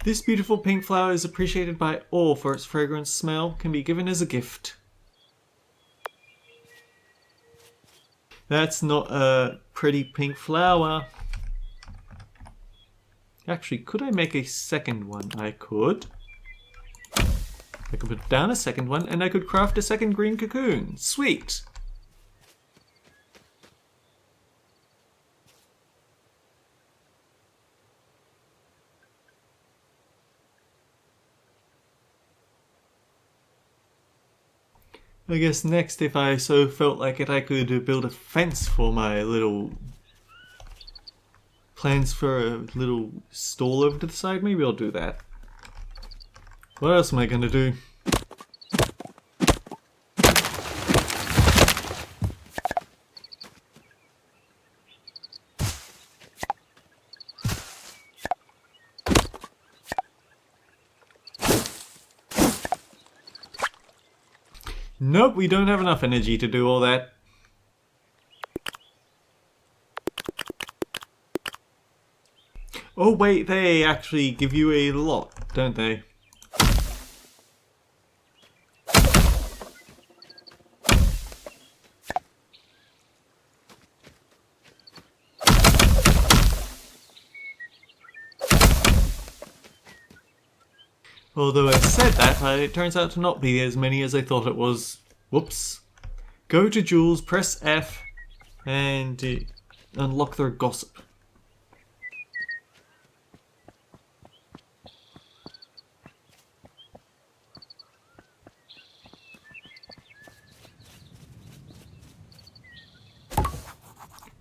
This beautiful pink flower is appreciated by all for its fragrant smell, can be given as a gift. That's not a pretty pink flower. Actually, could I make a second one? I could. I could put down a second one and I could craft a second green cocoon. Sweet! I guess next, if I so felt like it, I could build a fence for my little plans for a little stall over to the side. Maybe I'll do that. What else am I gonna do? Nope, we don't have enough energy to do all that. Oh wait, they actually give you a lot, don't they? Although I said that, it turns out to not be as many as I thought it was. Whoops. Go to Jules, press F, and unlock their gossip.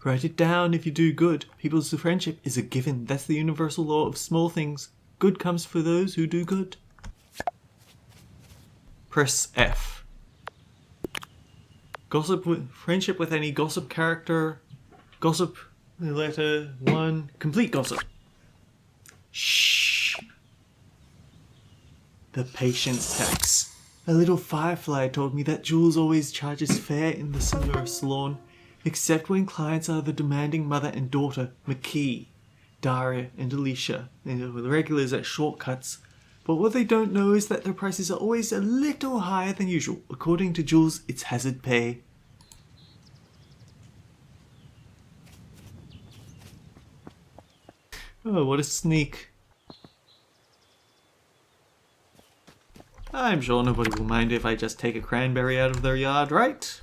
Write it down if you do good. People's friendship is a given. That's the universal law of small things. Good comes for those who do good. Press F. Gossip with friendship with any gossip character. Gossip letter 1. Complete gossip. Shh. The patience tax. A little firefly told me that Jules always charges fair in the silver salon, except when clients are the demanding mother and daughter, McKee, Daria and Alicia, and the regulars at Shortcuts. But what they don't know is that their prices are always a little higher than usual. According to Jules, it's hazard pay. Oh, what a sneak. I'm sure nobody will mind if I just take a cranberry out of their yard, right?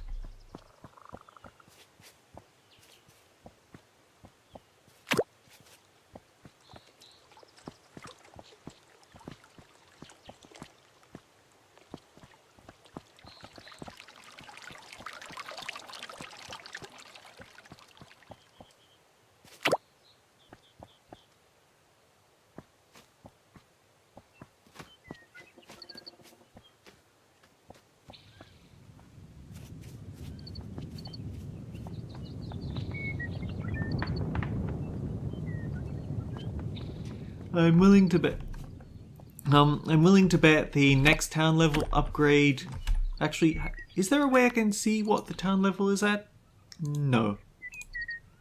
I'm willing to bet the next town level upgrade. Actually, is there a way I can see what the town level is at? No.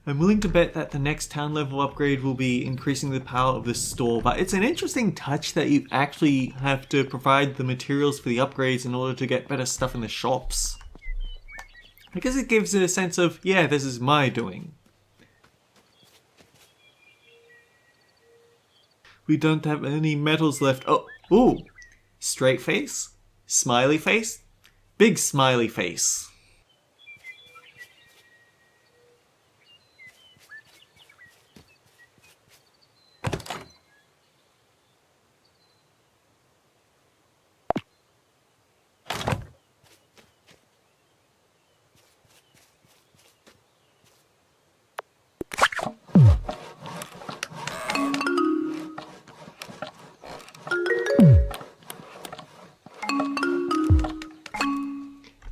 I'm willing to bet that the next town level upgrade will be increasing the power of the store, but it's an interesting touch that you actually have to provide the materials for the upgrades in order to get better stuff in the shops. I guess it gives it a sense of, yeah, this is my doing. We don't have any medals left. Oh, ooh. Straight face, smiley face, big smiley face.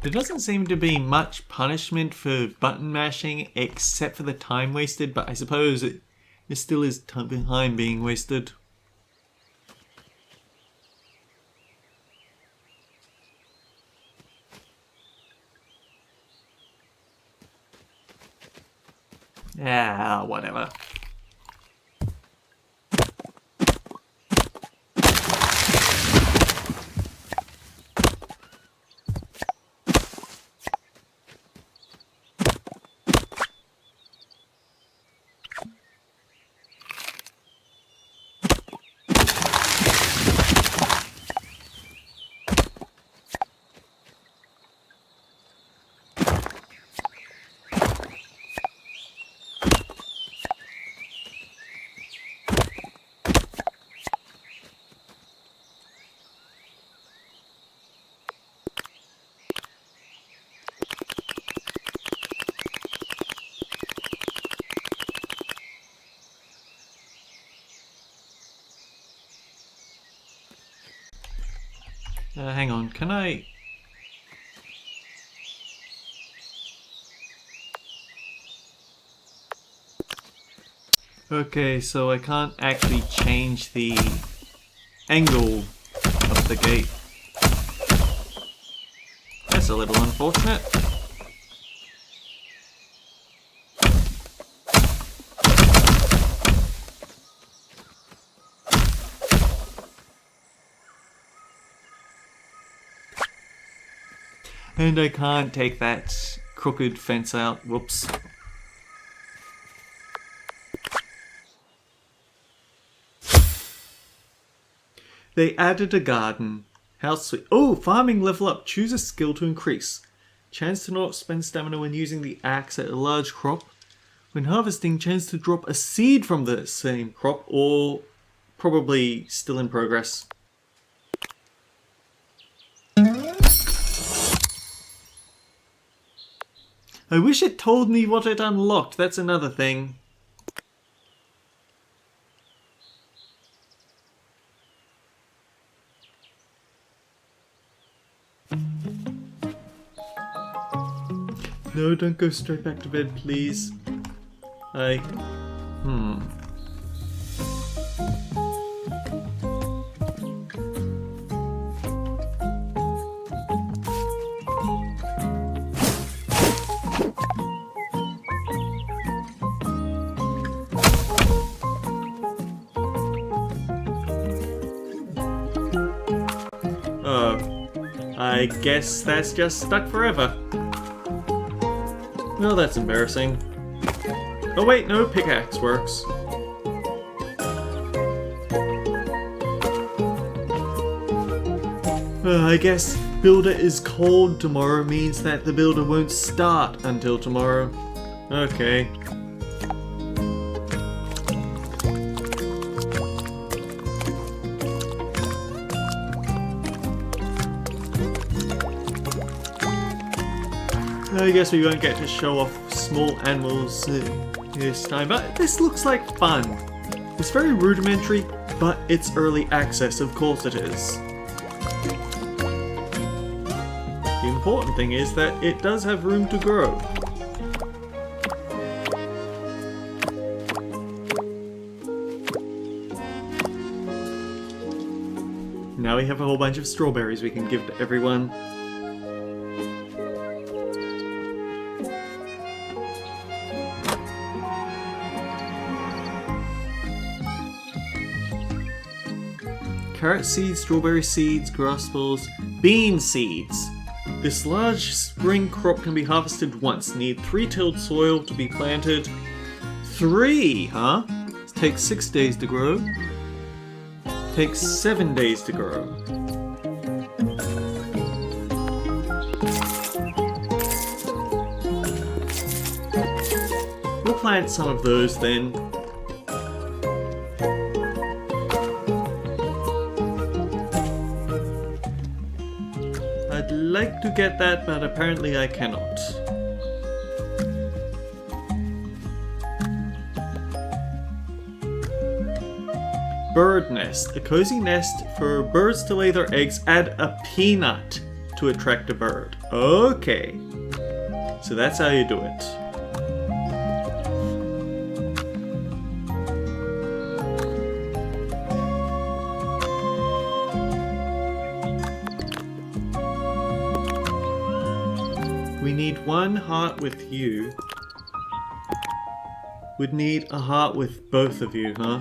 There doesn't seem to be much punishment for button mashing except for the time wasted, but I suppose it still is time behind being wasted. Yeah, whatever. Hang on, can I... Okay, so I can't actually change the angle of the gate. That's a little unfortunate. And I can't take that crooked fence out. Whoops. They added a garden. How sweet. Oh, farming level up. Choose a skill to increase. Chance to not spend stamina when using the axe at a large crop. When harvesting, chance to drop a seed from the same crop, or probably still in progress. I wish it told me what it unlocked, that's another thing. No, don't go straight back to bed, please. I guess that's just stuck forever. Well, that's embarrassing. Oh wait, no, pickaxe works. I guess builder is cold tomorrow means that the builder won't start until tomorrow. Okay. I guess we won't get to show off small animals this time, but this looks like fun. It's very rudimentary, but it's early access, of course it is. The important thing is that it does have room to grow. Now we have a whole bunch of strawberries we can give to everyone. Carrot seeds, strawberry seeds, grass balls, bean seeds. This large spring crop can be harvested once. Need 3 tilled soil to be planted. 3, huh? It takes 6 days to grow. Takes 7 days to grow. We'll plant some of those then. I'd like to get that, but apparently I cannot. Bird nest. A cozy nest for birds to lay their eggs. Add a peanut to attract a bird. Okay. So that's how you do it. We need 1 heart with you. We'd need a heart with both of you, huh?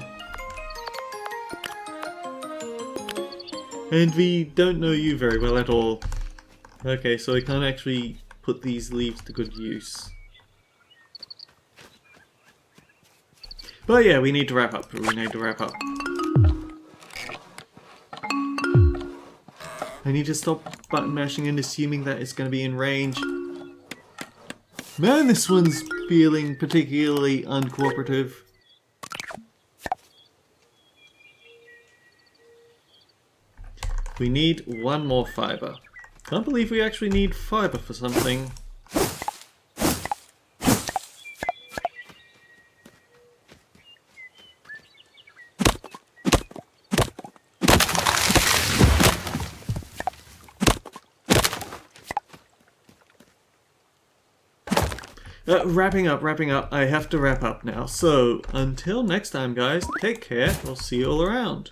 And we don't know you very well at all. Okay, so we can't actually put these leaves to good use. But yeah, we need to wrap up. I need to stop button mashing and assuming that it's going to be in range. Man, this one's feeling particularly uncooperative. We need 1 more fiber. Can't believe we actually need fiber for something. Wrapping up. I have to wrap up now. So, until next time, guys, take care. We'll see you all around.